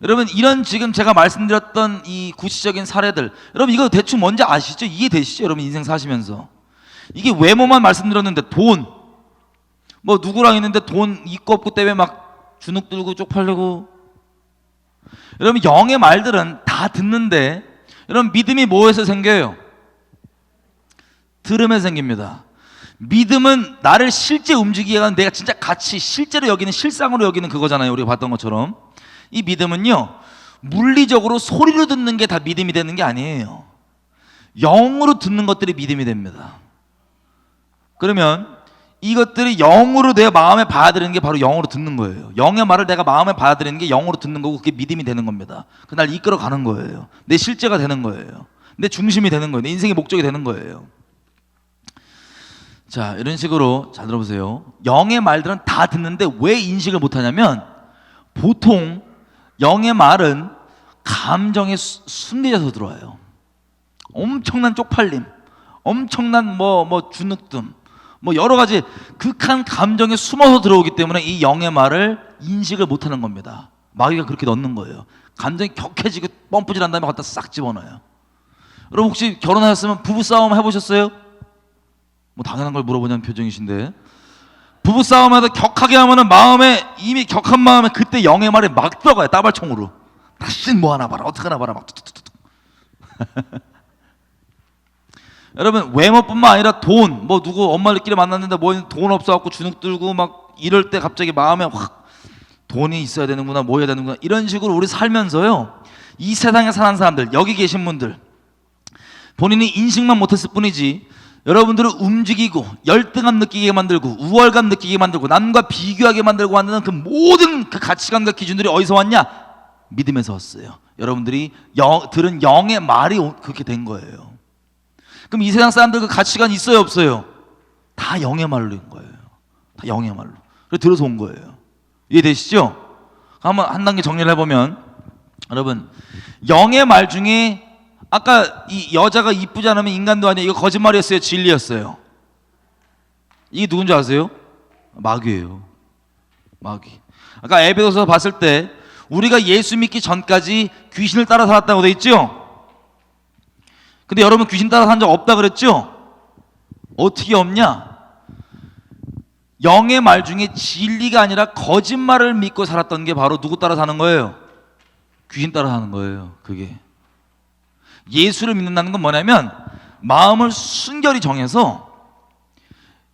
여러분 이런 지금 제가 말씀드렸던 이 구체적인 사례들, 여러분 이거 대충 뭔지 아시죠? 이해되시죠? 여러분 인생 사시면서 이게 외모만 말씀드렸는데 돈, 뭐 누구랑 있는데 돈 있고 없고 때문에 막 주눅 들고 쪽팔리고 여러분 영의 말들은 다 듣는데 여러분 믿음이 뭐에서 생겨요? 들음에서 생깁니다. 믿음은 나를 실제 움직이게 하는 내가 진짜 같이 실제로 여기는 실상으로 여기는 그거잖아요. 우리가 봤던 것처럼 이 믿음은요 물리적으로 소리로 듣는 게 다 믿음이 되는 게 아니에요. 영으로 듣는 것들이 믿음이 됩니다. 그러면 이것들이 영으로 내 마음에 받아들이는 게 바로 영으로 듣는 거예요. 영의 말을 내가 마음에 받아들이는 게 영으로 듣는 거고 그게 믿음이 되는 겁니다. 그날 이끌어가는 거예요. 내 실제가 되는 거예요. 내 중심이 되는 거예요. 내 인생의 목적이 되는 거예요. 자, 이런 식으로 잘 들어보세요. 영의 말들은 다 듣는데 왜 인식을 못하냐면 보통 영의 말은 감정에 순대져서 들어와요. 엄청난 쪽팔림, 엄청난 주눅듦, 여러 가지 극한 감정에 숨어서 들어오기 때문에 이 영의 말을 인식을 못하는 겁니다. 마귀가 그렇게 넣는 거예요. 감정이 격해지고 펌프질한 다음에 갖다 싹 집어넣어요. 여러분 혹시 결혼하셨으면 부부싸움 해보셨어요? 당연한 걸 물어보냐는 표정이신데 부부싸움에서 격하게 하면은 마음에 이미 격한 마음에 그때 영의 말이 막 들어가요. 따발총으로 다시 뭐 하나 봐라 어떻게 하나 봐라 막 툭툭툭툭. 여러분 외모뿐만 아니라 돈 누구 엄마들끼리 만났는데 돈 없어갖고 주눅 들고 막 이럴 때 갑자기 마음에 확 돈이 있어야 되는구나 뭐 해야 되는구나 이런 식으로 우리 살면서요 이 세상에 사는 사람들 여기 계신 분들 본인이 인식만 못했을 뿐이지 여러분들을 움직이고 열등감 느끼게 만들고 우월감 느끼게 만들고 남과 비교하게 만들고 만드는 그 모든 그 가치관과 기준들이 어디서 왔냐? 믿음에서 왔어요. 여러분들이 들은 영의 말이 그렇게 된 거예요. 그럼 이 세상 사람들 그 가치관 있어요 없어요? 다 영의 말로인 거예요. 다 영의 말로. 그래서 들어서 온 거예요. 이해되시죠? 한번 한 단계 정리를 해보면 여러분 영의 말 중에 아까 이 여자가 이쁘지 않으면 인간도 아니야 이거 거짓말이었어요 진리였어요? 이게 누군지 아세요? 마귀예요. 마귀. 아까 에베소서 봤을 때 우리가 예수 믿기 전까지 귀신을 따라 살았다고 돼 있죠? 근데 여러분 귀신 따라 산 적 없다 그랬죠? 어떻게 없냐? 영의 말 중에 진리가 아니라 거짓말을 믿고 살았던 게 바로 누구 따라 사는 거예요? 귀신 따라 사는 거예요. 그게 예수를 믿는다는 건 뭐냐면 마음을 순결히 정해서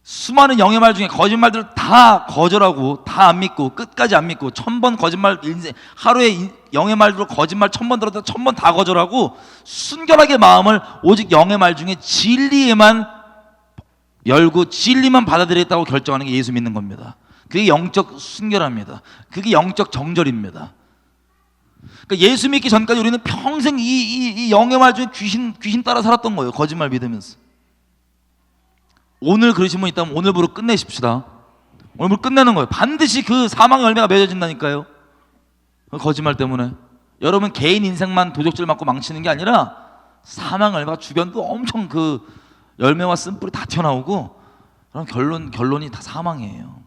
수많은 영의 말 중에 거짓말들을 다 거절하고 다 안 믿고 끝까지 안 믿고 1000번 거짓말 하루에 영의 말로 거짓말 1000번 들어도 1000번 다 거절하고 순결하게 마음을 오직 영의 말 중에 진리에만 열고 진리만 받아들이겠다고 결정하는 게 예수 믿는 겁니다. 그게 영적 순결합니다. 그게 영적 정절입니다. 그러니까 예수 믿기 전까지 우리는 평생 이 영의 말 중에 귀신 따라 살았던 거예요. 거짓말 믿으면서. 오늘 그러신 분 있다면 오늘부로 끝내십시다. 오늘부로 끝내는 거예요. 반드시 그 사망의 열매가 맺어진다니까요. 거짓말 때문에. 여러분 개인 인생만 도적질 맞고 망치는 게 아니라 사망의 열매가 주변도 엄청 그 열매와 쓴뿌리 다 튀어나오고 그럼 결론이 다 사망이에요.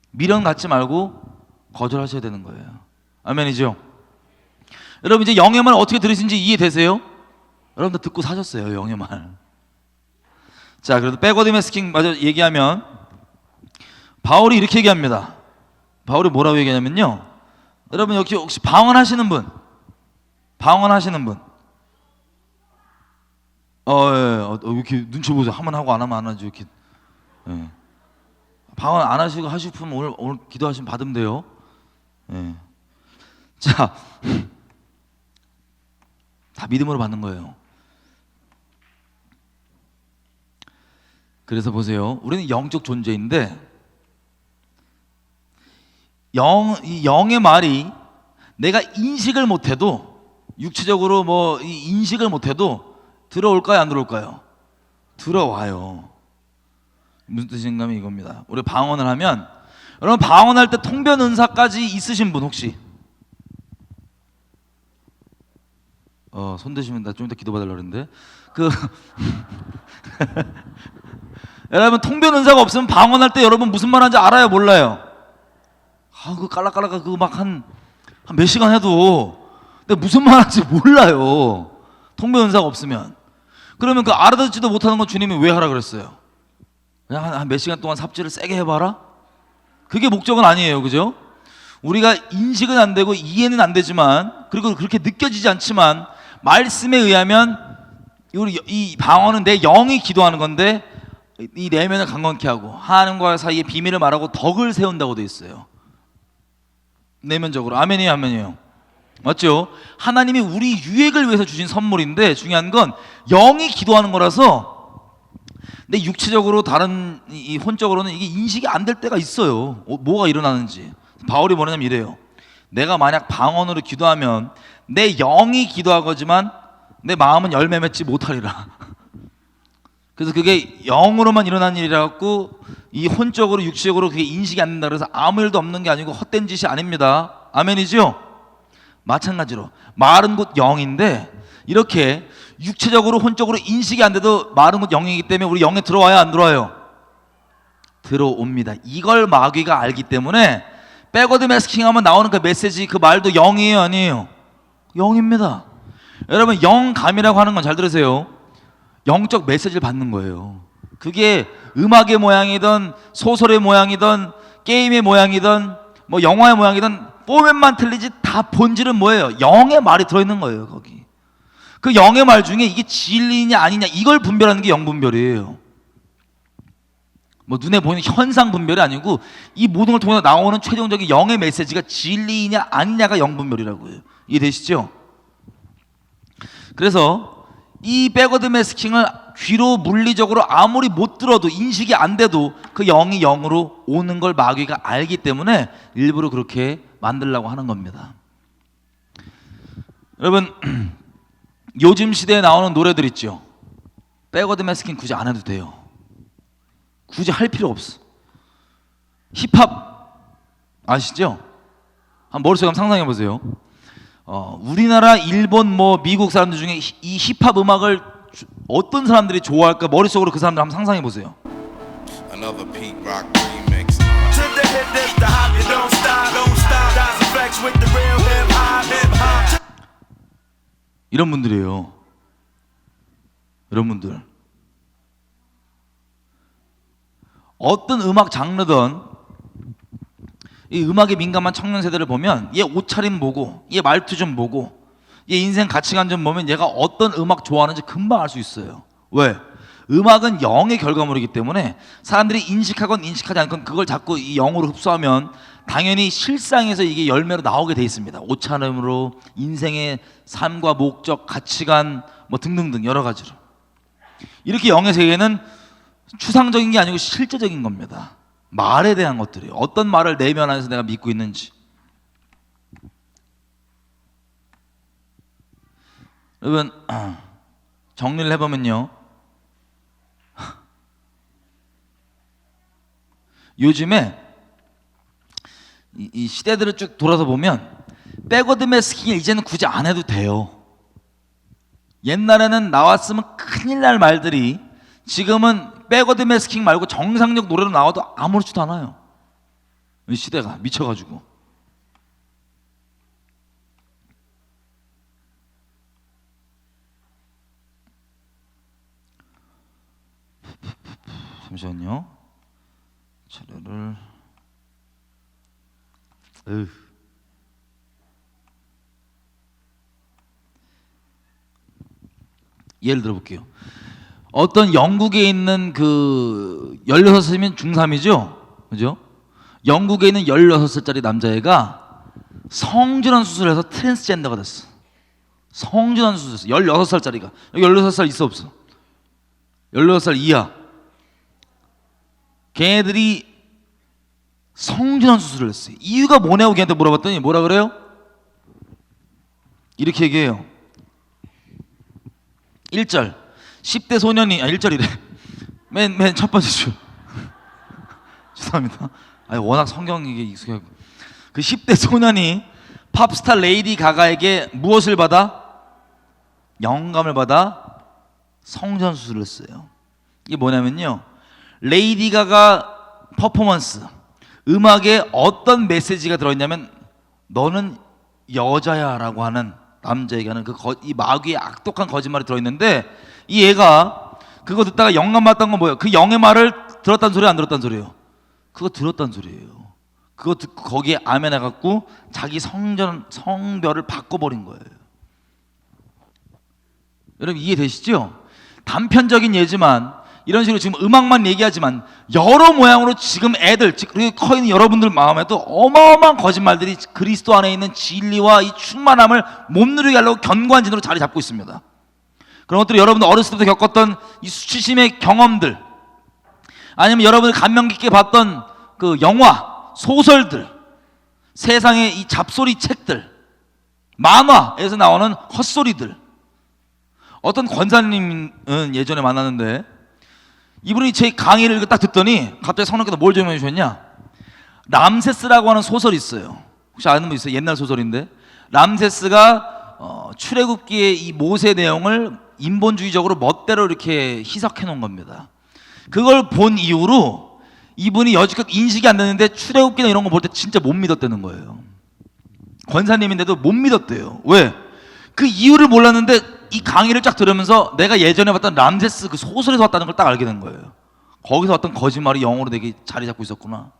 미련 갖지 말고 거절하셔야 되는 거예요. 아멘이죠? 여러분 이제 영의 말 어떻게 들으신지 이해되세요? 여러분들 듣고 사셨어요 영의 말. 자 그래도 백워드 매스킹 마저 얘기하면 바울이 이렇게 얘기합니다. 바울이 뭐라고 얘기하냐면요 여러분 여기 혹시 방언하시는 분 이렇게 눈치 보세요. 하면 하고 안 하면 안 하죠 이렇게. 예. 방언 안 하시고 하시면 오늘 기도하시면 받으면 돼요. 예. 자 다 믿음으로 받는 거예요. 그래서 보세요. 우리는 영적 존재인데 이 영의 말이 내가 인식을 못해도 육체적으로 인식을 못해도 들어올까요 안 들어올까요? 들어와요. 무슨 뜻인가 하면 이겁니다. 우리 방언을 하면 여러분 방언할 때 통변 은사까지 있으신 분 혹시? 손 드시면 나 좀 이따 기도 받으려고 그랬는데 여러분 통변 은사가 없으면 방언할 때 여러분 무슨 말 하는지 알아요 몰라요? 그 깔락깔락 그거 막 한 몇 시간 해도 근데 무슨 말 하는지 몰라요. 통변 은사가 없으면. 그러면 그 알아듣지도 못하는 건 주님이 왜 하라 그랬어요? 그냥 한 몇 시간 동안 삽질을 세게 해봐라? 그게 목적은 아니에요. 그죠? 우리가 인식은 안 되고 이해는 안 되지만, 그리고 그렇게 느껴지지 않지만, 말씀에 의하면 이 방언은 내 영이 기도하는 건데 이 내면을 강건케 하고 하나님과 사이에 비밀을 말하고 덕을 세운다고 되어 있어요. 내면적으로. 아멘이에요, 아멘이에요. 맞죠? 하나님이 우리 유익을 위해서 주신 선물인데, 중요한 건 영이 기도하는 거라서 내 육체적으로 다른 이 혼적으로는 이게 인식이 안 될 때가 있어요. 뭐가 일어나는지. 바울이 뭐냐면 이래요. 내가 만약 방언으로 기도하면 내 영이 기도하거지만 내 마음은 열매 맺지 못하리라. 그래서 그게 영으로만 일어난 일이라 갖고 이 혼적으로 육체적으로 그게 인식이 안 된다 그래서 아무 일도 없는 게 아니고 헛된 짓이 아닙니다. 아멘이죠? 마찬가지로 말은 곧 영인데, 이렇게 육체적으로 혼적으로 인식이 안 돼도 말은 곧 영이기 때문에 우리 영에 들어와야 안 들어와요? 들어옵니다. 이걸 마귀가 알기 때문에 백워드 매스킹 하면 나오는 그 메시지, 그 말도 영이에요, 아니에요? 영입니다. 여러분, 영감이라고 하는 건 잘 들으세요. 영적 메시지를 받는 거예요. 그게 음악의 모양이든 소설의 모양이든 게임의 모양이든 뭐 영화의 모양이든 포맷만 틀리지 다 본질은 뭐예요? 영의 말이 들어있는 거예요. 거기 그 영의 말 중에 이게 진리냐 아니냐 이걸 분별하는 게 영분별이에요. 뭐 눈에 보이는 현상 분별이 아니고 이 모든 걸 통해서 나오는 최종적인 영의 메시지가 진리냐 아니냐가 영분별이라고 해요. 이해되시죠? 그래서 이 백워드 매스킹을 귀로 물리적으로 아무리 못 들어도 인식이 안 돼도 그 영이 영으로 오는 걸 마귀가 알기 때문에 일부러 그렇게 만들려고 하는 겁니다. 여러분, 요즘 시대에 나오는 노래들 있죠. 백워드 매스킹 굳이 안 해도 돼요. 굳이 할 필요 없어. 힙합 아시죠? 한번 머릿속에 한번 상상해 보세요. 우리나라, 일본, 뭐 미국 사람들 중에 이 힙합 음악을 어떤 사람들이 좋아할까? 머릿속으로 그 사람들 한번 상상해 보세요. Another Pete Rock remix. To the hip, this the hop, you don't stop, don't stop. Dice effects with the real hip hop, hip hop. 이런 분들이에요. 이런 분들. 어떤 음악 장르든 이 음악에 민감한 청년 세대를 보면 얘 옷차림 보고 얘 말투 좀 보고 얘 인생 가치관 좀 보면 얘가 어떤 음악 좋아하는지 금방 알 수 있어요. 왜? 음악은 영의 결과물이기 때문에 사람들이 인식하건 인식하지 않건 그걸 자꾸 이 영으로 흡수하면 당연히 실상에서 이게 열매로 나오게 돼 있습니다. 옷차림으로, 인생의 삶과 목적, 가치관 뭐 등등등 여러 가지로. 이렇게 영의 세계는 추상적인 게 아니고 실제적인 겁니다. 말에 대한 것들이에요. 어떤 말을 내면에서 내가 믿고 있는지. 여러분, 정리를 해보면요, 요즘에 이 시대들을 쭉 돌아서 보면 백워드 매스킹을 이제는 굳이 안 해도 돼요. 옛날에는 나왔으면 큰일 날 말들이 지금은 백워드 매스킹 말고 정상적 노래로 나와도 아무렇지도 않아요. 이 시대가 미쳐가지고. 잠시만요. 차례를. 예를 들어볼게요. 어떤 영국에 있는 그 16살이면 중3이죠? 그죠? 영국에 있는 16살짜리 남자애가 성전환 수술해서 트랜스젠더가 됐어. 성전환 수술했어. 16살짜리가. 여기 16살 있어 없어? 16살 이하. 걔네들이 성전환 수술을 했어요. 이유가 뭐냐고 걔한테 물어봤더니 뭐라 그래요? 이렇게 얘기해요. 1절 10대 소년이 1절이래. 맨 첫 번째 줄. 죄송합니다. 아니, 워낙 성경 이게 익숙해요. 그 10대 소년이 팝스타 레이디 가가에게 무엇을 받아? 영감을 받아 성전 수술을 했어요. 이게 뭐냐면요, 레이디 가가 퍼포먼스, 음악에 어떤 메시지가 들어있냐면 너는 여자야 라고 하는, 남자에게 하는 이 마귀의 악독한 거짓말이 들어있는데, 이 애가 그거 듣다가 영감 받았던 건 뭐예요? 그 영의 말을 들었다는 소리야, 안 들었다는 소리예요? 그거 들었다는 소리예요. 그거 듣고 거기에 아멘 해갖고 자기 성별을 바꿔버린 거예요. 여러분 이해되시죠? 단편적인 예지만 이런 식으로 지금 음악만 얘기하지만 여러 모양으로 지금 애들, 그리고 커 있는 여러분들 마음에도 어마어마한 거짓말들이 그리스도 안에 있는 진리와 이 충만함을 못 누리게 하려고 견고한진으로 자리 잡고 있습니다. 그런 것들이 여러분들 어렸을 때부터 겪었던 이 수치심의 경험들, 아니면 여러분들 감명 깊게 봤던 그 영화, 소설들, 세상의 이 잡소리 책들, 만화에서 나오는 헛소리들. 어떤 권사님은 예전에 만났는데 이분이 제 강의를 딱 듣더니 갑자기 성령께서 뭘 설명해 주셨냐? 람세스라고 하는 소설이 있어요. 혹시 아는 분 있어요? 옛날 소설인데 람세스가 출애굽기의 이 모세 내용을 인본주의적으로 멋대로 이렇게 희석해 놓은 겁니다. 그걸 본 이후로 이분이 여지껏 인식이 안 되는데 출애굽기나 이런 거 볼 때 진짜 못 믿었다는 거예요. 권사님인데도 못 믿었대요. 왜? 그 이유를 몰랐는데 이 강의를 쫙 들으면서 내가 예전에 봤던 람세스 그 소설에서 왔다는 걸 딱 알게 된 거예요. 거기서 어떤 거짓말이 영어로 되게 자리 잡고 있었구나.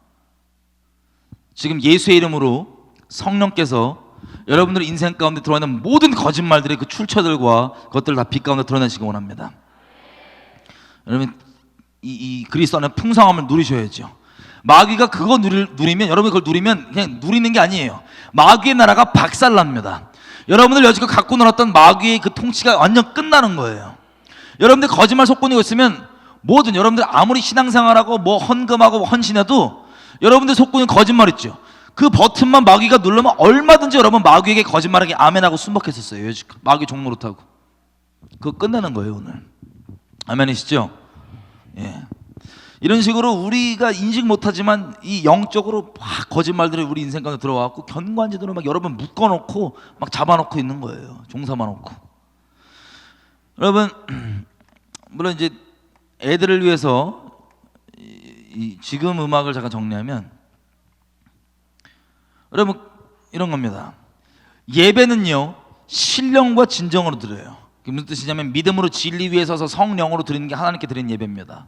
지금 예수의 이름으로 성령께서 여러분들 인생 가운데 들어와 있는 모든 거짓말들의 그 출처들과 그것들을 다 빛 가운데 드러내시기 원합니다. 여러분 이 그리스도 안에 풍성함을 누리셔야죠. 마귀가 그거 누리면 여러분이 그걸 누리면 그냥 누리는 게 아니에요. 마귀의 나라가 박살납니다. 여러분들 여지껏 갖고 놀았던 마귀의 그 통치가 완전 끝나는 거예요. 여러분들 거짓말 속고니고 있으면 뭐든 여러분들 아무리 신앙생활하고 뭐 헌금하고 헌신해도 여러분들 속고는 거짓말 있죠. 그 버튼만 마귀가 누르면 얼마든지 여러분 마귀에게 거짓말하게 아멘하고 순복했었어요. 여지껏 마귀 종노릇하고 그거 끝나는 거예요 오늘. 아멘이시죠? 예. 이런 식으로 우리가 인식 못하지만 이 영적으로 막 거짓말들이 우리 인생 가운데 들어와갖고 견관지도로 막 여러분 묶어놓고 막 잡아놓고 있는 거예요. 종삼아놓고. 여러분 물론 이제 애들을 위해서 지금 음악을 잠깐 정리하면 여러분 이런 겁니다. 예배는요 신령과 진정으로 드려요. 그게 무슨 뜻이냐면 믿음으로 진리 위에 서서 성령으로 드리는 게 하나님께 드리는 예배입니다.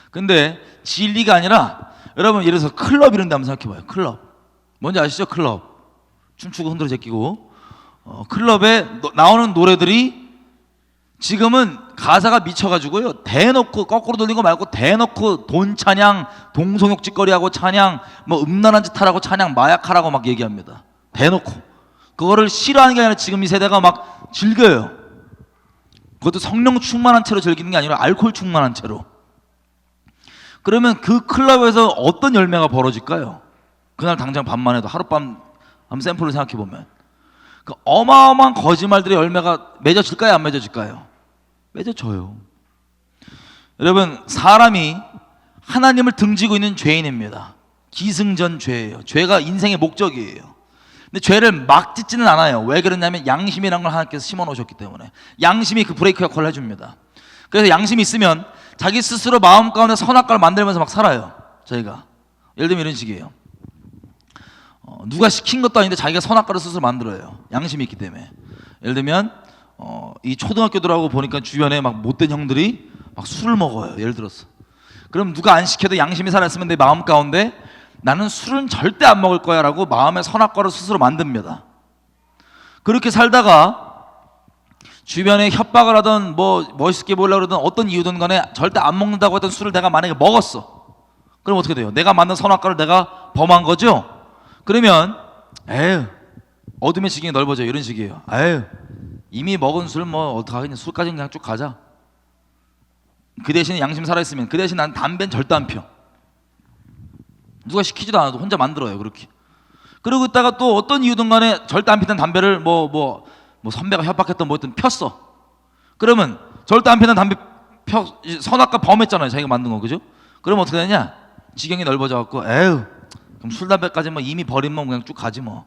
근데 진리가 아니라 여러분 예를 들어서 클럽 이런 데 한번 생각해봐요. 클럽 뭔지 아시죠? 클럽 춤추고 흔들어 제끼고 클럽에 나오는 노래들이 지금은 가사가 미쳐가지고요 대놓고 거꾸로 돌리고 말고 대놓고 돈 찬양, 동성욕짓거리하고 찬양, 뭐 음란한 짓 하라고 찬양, 마약하라고 막 얘기합니다. 대놓고 그거를 싫어하는 게 아니라 지금 이 세대가 막 즐겨요. 그것도 성령 충만한 채로 즐기는 게 아니라 알코올 충만한 채로. 그러면 그 클럽에서 어떤 열매가 벌어질까요? 그날 당장 밤만 해도 하룻밤 한번 샘플을 생각해보면 그 어마어마한 거짓말들의 열매가 맺어질까요? 안 맺어질까요? 맺어져요. 여러분 사람이 하나님을 등지고 있는 죄인입니다. 기승전 죄예요. 죄가 인생의 목적이에요. 근데 죄를 막 짓지는 않아요. 왜 그러냐면 양심이라는 걸 하나님께서 심어놓으셨기 때문에 양심이 그 브레이크 역할을 해줍니다. 그래서 양심이 있으면 자기 스스로 마음 가운데 선악과를 만들면서 막 살아요. 저희가 예를 들면 이런 식이에요. 누가 시킨 것도 아닌데 자기가 선악과를 스스로 만들어요. 양심이 있기 때문에. 예를 들면 이 초등학교들하고 보니까 주변에 막 못된 형들이 막 술을 먹어요. 예를 들어서 그럼 누가 안 시켜도 양심이 살아있으면 내 마음 가운데 나는 술은 절대 안 먹을 거야 라고 마음의 선악과를 스스로 만듭니다. 그렇게 살다가 주변에 협박을 하던 뭐 멋있게 보려고 그러던 어떤 이유든 간에 절대 안 먹는다고 했던 술을 내가 만약에 먹었어. 그럼 어떻게 돼요? 내가 만든 선악과를 내가 범한 거죠? 그러면 에휴 어둠의 지경이 넓어져요. 이런 식이에요. 에휴 이미 먹은 술 뭐 어떡하겠냐. 술까지는 그냥 쭉 가자. 그 대신에 양심 살아있으면 그 대신 난 담배는 절대 안 펴. 누가 시키지도 않아도 혼자 만들어요. 그렇게. 그러고 있다가 또 어떤 이유든 간에 절대 안 피던 담배를 뭐 선배가 협박했던 뭐였든 폈어. 그러면 절대 안 피던 담배 선악과 범했잖아요. 자기가 만든 거. 그죠? 그러면 어떻게 되냐? 지경이 넓어져 갖고 에휴 그럼 술 담배까지 뭐 이미 버리면 그냥 쭉 가지 뭐.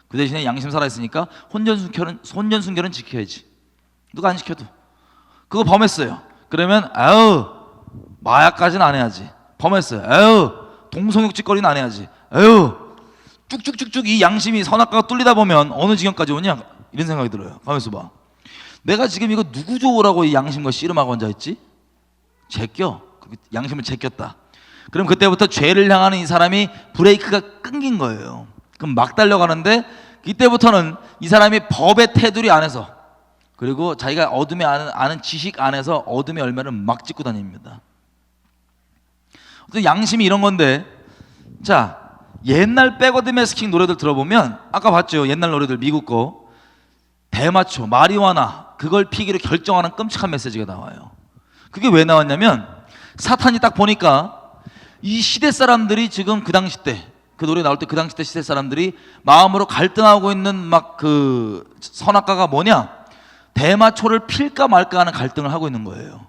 그 대신에 양심 살아있으니까 혼전순결은 지켜야지. 누가 안 지켜도. 그거 범했어요. 그러면 아유 마약까지는 안 해야지. 범했어요. 아유 동성욕짓거리는 안 해야지. 아유 쭉쭉쭉쭉 이 양심이 선악과가 뚫리다 보면 어느 지경까지 오냐? 이런 생각이 들어요. 가만있어 봐. 내가 지금 이거 누구 좋으라고 이 양심과 씨름하고 앉아있지? 제껴. 양심을 제꼈다. 그럼 그때부터 죄를 향하는 이 사람이 브레이크가 끊긴 거예요. 그럼 막 달려가는데 이때부터는 이 사람이 법의 테두리 안에서, 그리고 자기가 어둠에 아는 지식 안에서 어둠의 열매를 막 짓고 다닙니다. 어떤 양심이 이런 건데, 자, 옛날 백워드 매스킹 노래들 들어보면 아까 봤죠? 옛날 노래들 미국 거 대마초, 마리화나 그걸 피기로 결정하는 끔찍한 메시지가 나와요. 그게 왜 나왔냐면 사탄이 딱 보니까 이 시대 사람들이 지금 그 당시 때 그 노래 나올 때 그 당시 때 시대 사람들이 마음으로 갈등하고 있는 막 그 선악과가 뭐냐, 대마초를 필까 말까 하는 갈등을 하고 있는 거예요.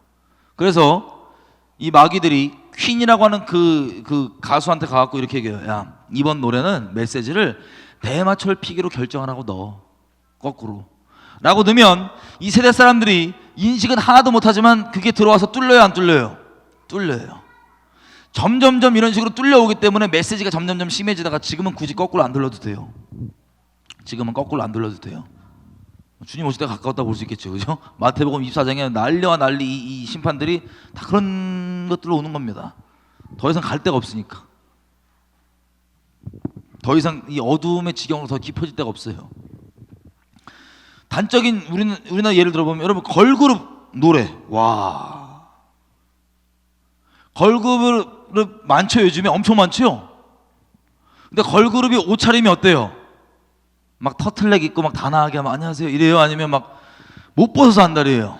그래서 이 마귀들이 퀸이라고 하는 그 가수한테 가갖고 이렇게 얘기해요. 야, 이번 노래는 메시지를 대마초를 피기로 결정하라고 넣어, 거꾸로 라고 넣으면 이 세대 사람들이 인식은 하나도 못하지만 그게 들어와서 뚫려요, 안 뚫려요? 뚫려요. 점점점 이런 식으로 뚫려오기 때문에 메시지가 점점점 심해지다가 지금은 굳이 거꾸로 안 들려도 돼요. 지금은 거꾸로 안 들려도 돼요. 주님 오실 때 가까웠다 볼 수 있겠죠, 그죠? 마태복음 24장에 난리와 난리 이 심판들이 다 그런 것들로 오는 겁니다. 더 이상 갈 데가 없으니까. 더 이상 이 어두움의 지경으로 더 깊어질 데가 없어요. 단적인 우리나라 예를 들어보면 여러분 걸그룹 노래, 와, 걸그룹 많죠, 요즘에 엄청 많죠. 근데 걸그룹이 옷차림이 어때요? 막 터틀넥 입고 막 단아하게 하면 안녕하세요 이래요? 아니면 막 못 벗어서 한다리예요?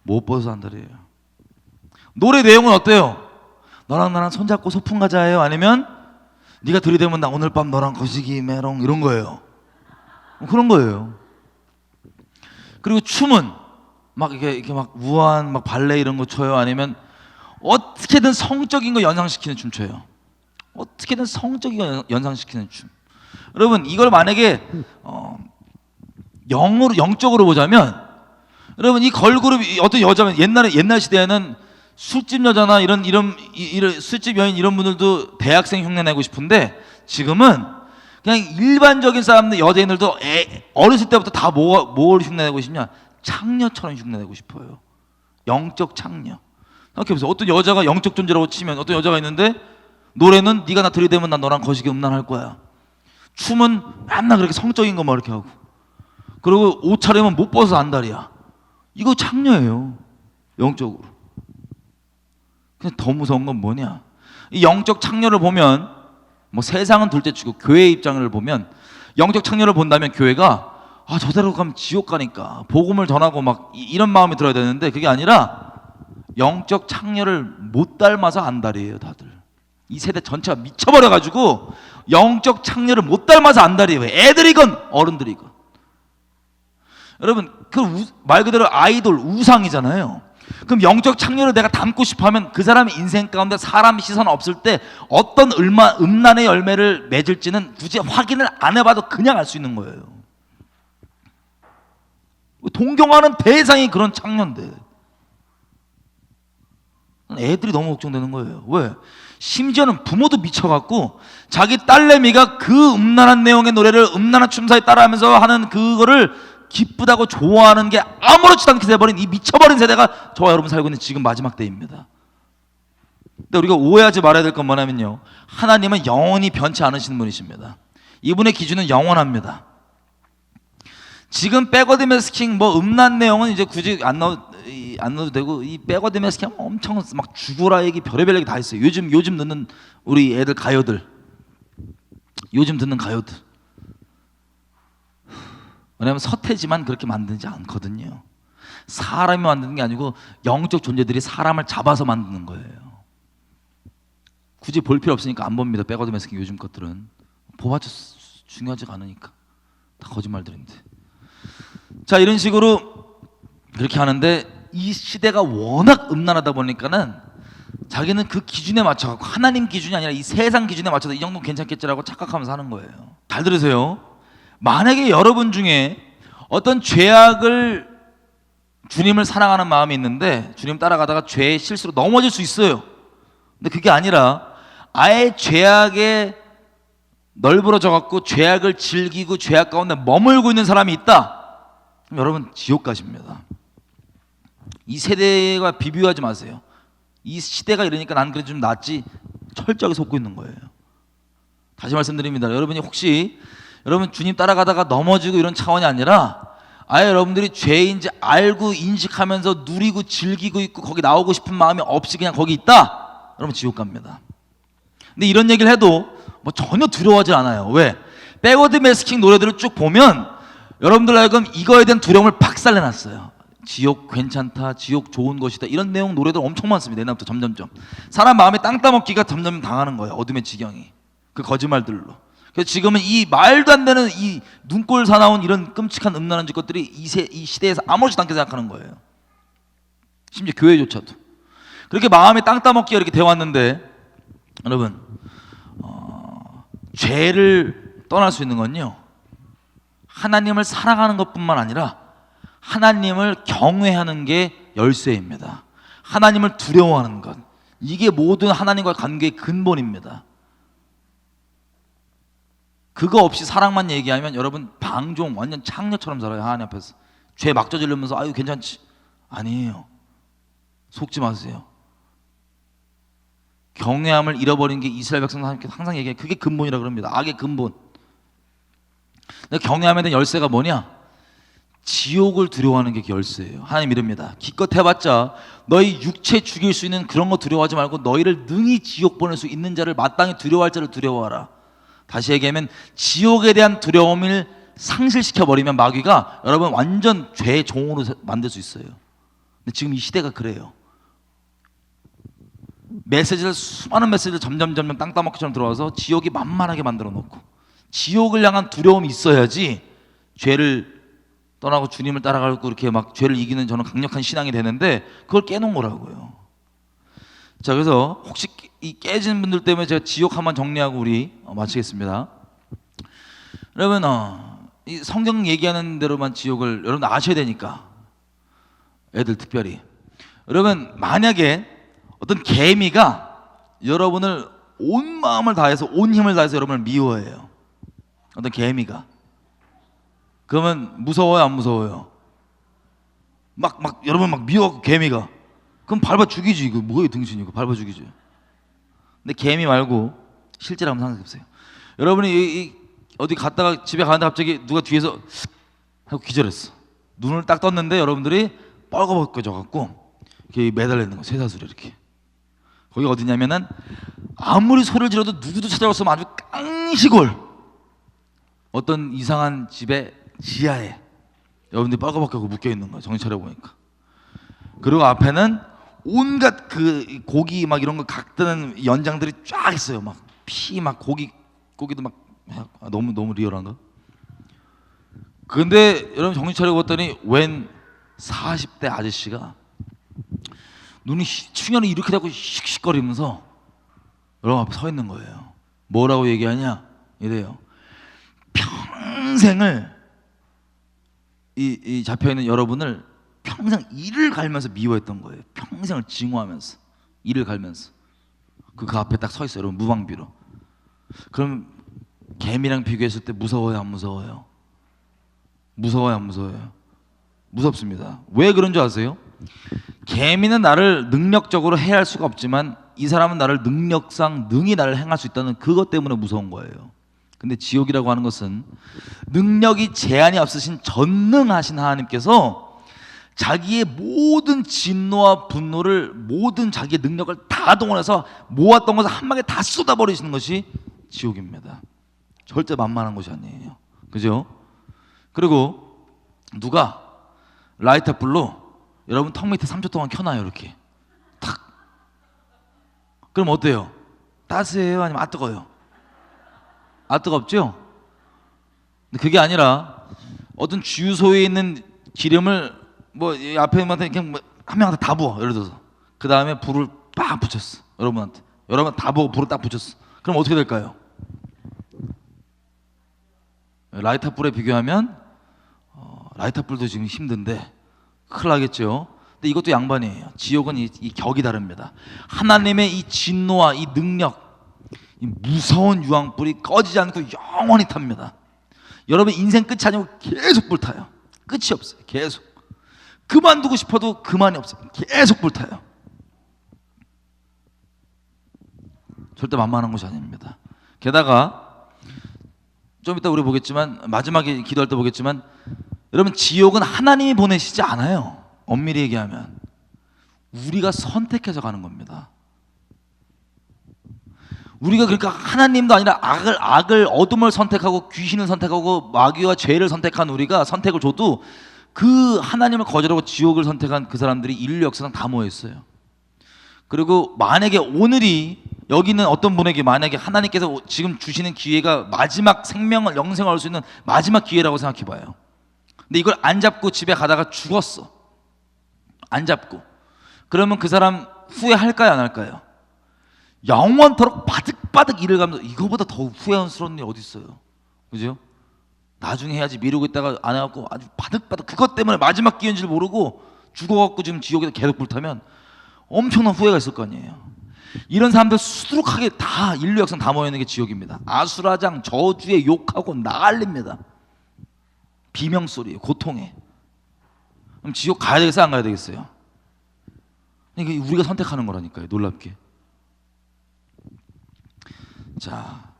못 벗어서 한다리예요. 노래 내용은 어때요? 너랑 나랑 손잡고 소풍 가자예요? 아니면 네가 들이대면 나 오늘 밤 너랑 거시기 메롱 이런 거예요. 그런 거예요. 그리고 춤은 막 이렇게 막 우아한 막 발레 이런 거 춰요? 아니면 어떻게든 성적인 거 연상시키는 춤 춰요? 어떻게든 성적인 거 연상시키는 춤. 여러분 이걸 만약에 영적으로 보자면, 여러분 이 걸그룹이 어떤 여자면 옛날 시대에는 술집 여자나 이런 술집 여인 이런 분들도 대학생 흉내 내고 싶은데, 지금은 그냥 일반적인 사람들 여자인들도 어렸을 때부터 다 뭘 흉내 내고 싶냐? 창녀처럼 흉내 내고 싶어요. 영적 창녀. 생각해보세요. 어떤 여자가 영적 존재라고 치면 어떤 여자가 있는데 노래는 네가 나 들이대면 난 너랑 거시기 음란할 거야. 춤은 맨날 그렇게 성적인 거만 이렇게 하고, 그리고 옷차림은 못 벗어서 안달이야. 이거 창녀예요, 영적으로. 근데 더 무서운 건 뭐냐, 이 영적 창녀를 보면 뭐 세상은 둘째치고 교회 입장을 보면, 영적 창녀를 본다면 교회가 저대로 가면 지옥 가니까 복음을 전하고 막 이런 마음이 들어야 되는데, 그게 아니라 영적 창녀를 못 닮아서 안달이에요, 다들. 이 세대 전체가 미쳐버려가지고 영적 창녀를 못 닮아서 안달이에요. 애들이건 어른들이건. 여러분 말 그대로 아이돌 우상이잖아요. 그럼 영적 창녀를 내가 닮고 싶어하면 그 사람의 인생 가운데 사람 시선 없을 때 어떤 음란의 열매를 맺을지는 굳이 확인을 안 해봐도 그냥 알 수 있는 거예요. 동경하는 대상이 그런 창녀인데 애들이 너무 걱정되는 거예요. 왜? 심지어는 부모도 미쳐갖고 자기 딸내미가 그 음란한 내용의 노래를 음란한 춤사에 따라하면서 하는 그거를 기쁘다고 좋아하는 게 아무렇지도 않게 돼버린 이 미쳐버린 세대가 저와 여러분 살고 있는 지금 마지막 때입니다. 근데 우리가 오해하지 말아야 될 건 뭐냐면요, 하나님은 영원히 변치 않으시는 분이십니다. 이분의 기준은 영원합니다. 지금 백워드 매스킹 뭐 음란 내용은 이제 굳이 안 넣어도 되고, 이 백워드 매스킹 엄청 막 죽어라 얘기 별의별 얘기 다 있어요. 요즘 듣는 우리 애들 가요들, 요즘 듣는 가요들. 왜냐하면 서태지만 그렇게 만들지 않거든요. 사람이 만드는 게 아니고 영적 존재들이 사람을 잡아서 만드는 거예요. 굳이 볼 필요 없으니까 안 봅니다. 백워드 매스킹 요즘 것들은 보아도 중요하지가 않으니까 다 거짓말들인데. 자, 이런 식으로 그렇게 하는데 이 시대가 워낙 음란하다 보니까는 자기는 그 기준에 맞춰서, 하나님 기준이 아니라 이 세상 기준에 맞춰서 이 정도는 괜찮겠지라고 착각하면서 하는 거예요. 잘 들으세요. 만약에 여러분 중에 어떤 죄악을, 주님을 사랑하는 마음이 있는데 주님 따라가다가 죄의 실수로 넘어질 수 있어요. 근데 그게 아니라 아예 죄악에 널브러져 갖고 죄악을 즐기고 죄악 가운데 머물고 있는 사람이 있다, 그럼 여러분 지옥 가십니다. 이 세대가 비교하지 마세요. 이 시대가 이러니까 난 그래도 좀 낫지, 철저하게 속고 있는 거예요. 다시 말씀드립니다. 여러분이 혹시 여러분 주님 따라가다가 넘어지고 이런 차원이 아니라 아예 여러분들이 죄인지 알고 인식하면서 누리고 즐기고 있고 거기 나오고 싶은 마음이 없이 그냥 거기 있다? 여러분 지옥 갑니다. 근데 이런 얘기를 해도 뭐 전혀 두려워하지 않아요. 왜? 백워드 매스킹 노래들을 쭉 보면 여러분들 하여금 이거에 대한 두려움을 박살내놨어요. 지옥 괜찮다, 지옥 좋은 것이다, 이런 내용 노래들 엄청 많습니다. 옛날부터 점점점 사람 마음에 땅 따먹기가 점점 당하는 거예요. 어둠의 지경이 그 거짓말들로. 그래서 지금은 이 말도 안 되는 이 눈꼴 사나운 이런 끔찍한 음란한 것들이 이 시대에서 아무렇지도 않게 생각하는 거예요. 심지어 교회조차도 그렇게 마음에 땅 따먹기가 이렇게 되어왔는데 여러분 죄를 떠날 수 있는 건요, 하나님을 사랑하는 것뿐만 아니라 하나님을 경외하는 게 열쇠입니다. 하나님을 두려워하는 것, 이게 모든 하나님과의 관계의 근본입니다. 그거 없이 사랑만 얘기하면 여러분 방종 완전 창녀처럼 살아요. 하나님 앞에서 죄 막 저지르면서 아유 괜찮지, 아니에요. 속지 마세요. 경외함을 잃어버린 게 이스라엘 백성들 하나님께 항상 얘기해요. 그게 근본이라 그럽니다. 악의 근본. 경외함에 대한 열쇠가 뭐냐? 지옥을 두려워하는 게 열쇠예요. 하나님 이릅니다. 기껏 해봤자 너희 육체 죽일 수 있는 그런 거 두려워하지 말고 너희를 능히 지옥 보낼 수 있는 자를 마땅히 두려워할 자를 두려워하라. 다시 얘기하면 지옥에 대한 두려움을 상실시켜버리면 마귀가 여러분 완전 죄의 종으로 만들 수 있어요. 근데 지금 이 시대가 그래요. 수많은 메시지를 점점 땅 따먹기처럼 들어와서 지옥이 만만하게 만들어 놓고, 지옥을 향한 두려움이 있어야지 죄를 떠나고 주님을 따라가고 이렇게 막 죄를 이기는 저는 강력한 신앙이 되는데 그걸 깨놓은 거라고요. 자, 그래서 혹시 이 깨진 분들 때문에 제가 지옥 한번 정리하고 우리 마치겠습니다. 여러분 이 성경 얘기하는 대로만 지옥을 여러분 아셔야 되니까, 애들 특별히 여러분 만약에 어떤 개미가 여러분을 온 마음을 다해서 온 힘을 다해서 여러분을 미워해요. 어떤 개미가. 그러면 무서워요, 안 무서워요? 막 여러분 막 미워갖고 개미가. 그럼 밟아 죽이지. 이거 뭐예요, 등신이. 이거 밟아 죽이지. 근데 개미 말고 실제로 한번 생각해보세요. 여러분이 어디 갔다가 집에 가는데 갑자기 누가 뒤에서 하고 기절했어. 눈을 딱 떴는데 여러분들이 뻘거벗겨져갖고 이렇게 매달려 있는 거, 쇠사슬이 이렇게. 거기가 어디냐면은 아무리 소리를 질러도 누구도 찾아올 수 없는 아주 깡시골 어떤 이상한 집의 지하에 여러분들이 뻘거벗겨고 묶여있는 거예요. 정신 차려보니까. 그리고 앞에는 온갖 그 고기 막 이런 거 각드는 연장들이 쫙 있어요. 막 피 막 고기도 막 너무 리얼한가? 근데 여러분 정신 차리고 봤더니 웬 40대 아저씨가 눈이 충혈이 이렇게 되고 씩씩거리면서 여러분 앞에 서 있는 거예요. 뭐라고 얘기하냐? 이래요. 평생을 이 잡혀있는 여러분을 평생 이를 갈면서 미워했던 거예요. 평생을 증오하면서 이를 갈면서 그 앞에 딱 서 있어요. 여러분 무방비로. 그럼 개미랑 비교했을 때 무서워요, 안 무서워요? 무서워요, 안 무서워요? 무섭습니다. 왜 그런 줄 아세요? 개미는 나를 능력적으로 해할 수가 없지만 이 사람은 나를 능력상 능히 나를 행할 수 있다는 그것 때문에 무서운 거예요. 근데 지옥이라고 하는 것은 능력이 제한이 없으신 전능하신 하나님께서 자기의 모든 진노와 분노를 모든 자기의 능력을 다 동원해서 모았던 것을 한 방에 다 쏟아버리시는 것이 지옥입니다. 절대 만만한 것이 아니에요. 그죠? 그리고 누가 라이터 불로 여러분 턱 밑에 3초 동안 켜놔요. 이렇게 탁. 그럼 어때요? 따스해요? 아니면 아 뜨거워요? 아 뜨겁죠? 근데 그게 아니라 어떤 주유소에 있는 기름을 뭐 앞에한테 그냥 한 명한테 다 부어. 예를 들어서 그 다음에 불을 빡 붙였어. 여러분 다 보고 불을 딱 붙였어. 그럼 어떻게 될까요? 라이터 불에 비교하면 라이터 불도 지금 힘든데 큰일 나겠죠. 근데 이것도 양반이에요. 지옥은 이 격이 다릅니다. 하나님의 이 진노와 이 능력, 이 무서운 유황불이 꺼지지 않고 영원히 탑니다. 여러분 인생 끝이 아니고 계속 불타요. 끝이 없어요. 계속. 그만두고 싶어도 그만이 없어요. 계속 불타요. 절대 만만한 것이 아닙니다. 게다가 좀 이따 우리 보겠지만, 마지막에 기도할 때 보겠지만, 여러분 지옥은 하나님이 보내시지 않아요. 엄밀히 얘기하면 우리가 선택해서 가는 겁니다. 우리가 그러니까 하나님도 아니라 악을 어둠을 선택하고 귀신을 선택하고 마귀와 죄를 선택한 우리가 선택을 줘도 그 하나님을 거절하고 지옥을 선택한 그 사람들이 인류 역사상 다 모여 있어요. 그리고 만약에 오늘이 여기 있는 어떤 분에게 만약에 하나님께서 지금 주시는 기회가 마지막 생명을 영생을 얻을 수 있는 마지막 기회라고 생각해 봐요. 근데 이걸 안 잡고 집에 가다가 죽었어. 안 잡고. 그러면 그 사람 후회할까요, 안 할까요? 영원토록 바득바득 일을 가면서 이거보다 더 후회스러운 일이 어디 있어요? 그죠? 나중에 해야지 미루고 있다가 안 해갖고 아주 바득바득 그것 때문에 마지막 기회인 줄 모르고 죽어갖고 지금 지옥에서 계속 불타면 엄청난 후회가 있을 거 아니에요. 이런 사람들 수두룩하게 다 인류 역사 다 모여있는 게 지옥입니다. 아수라장 저주에 욕하고 난립니다. 비명소리에 고통에. 그럼 지옥 가야 되겠어요, 안 가야 되겠어요? 이게 우리가 선택하는 거라니까요. 놀랍게. 자,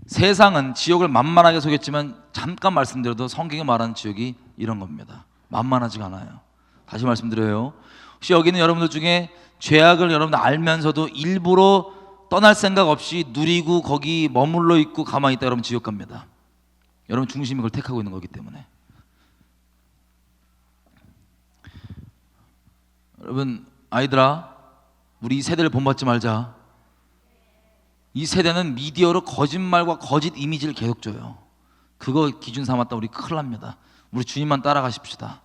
세상은 지옥을 만만하게 속였지만 잠깐 말씀드려도 성경이 말하는 지옥이 이런 겁니다. 만만하지가 않아요. 다시 말씀드려요. 혹시 여기 있는 여러분들 중에 죄악을 여러분들 알면서도 일부러 떠날 생각 없이 누리고 거기 머물러 있고 가만히 있다 여러분 지옥 갑니다. 여러분 중심이 그걸 택하고 있는 거기 때문에. 여러분 아이들아, 우리 이 세대를 본받지 말자. 이 세대는 미디어로 거짓말과 거짓 이미지를 계속 줘요. 그거 기준 삼았다 우리 큰일 납니다. 우리 주님만 따라가십시다.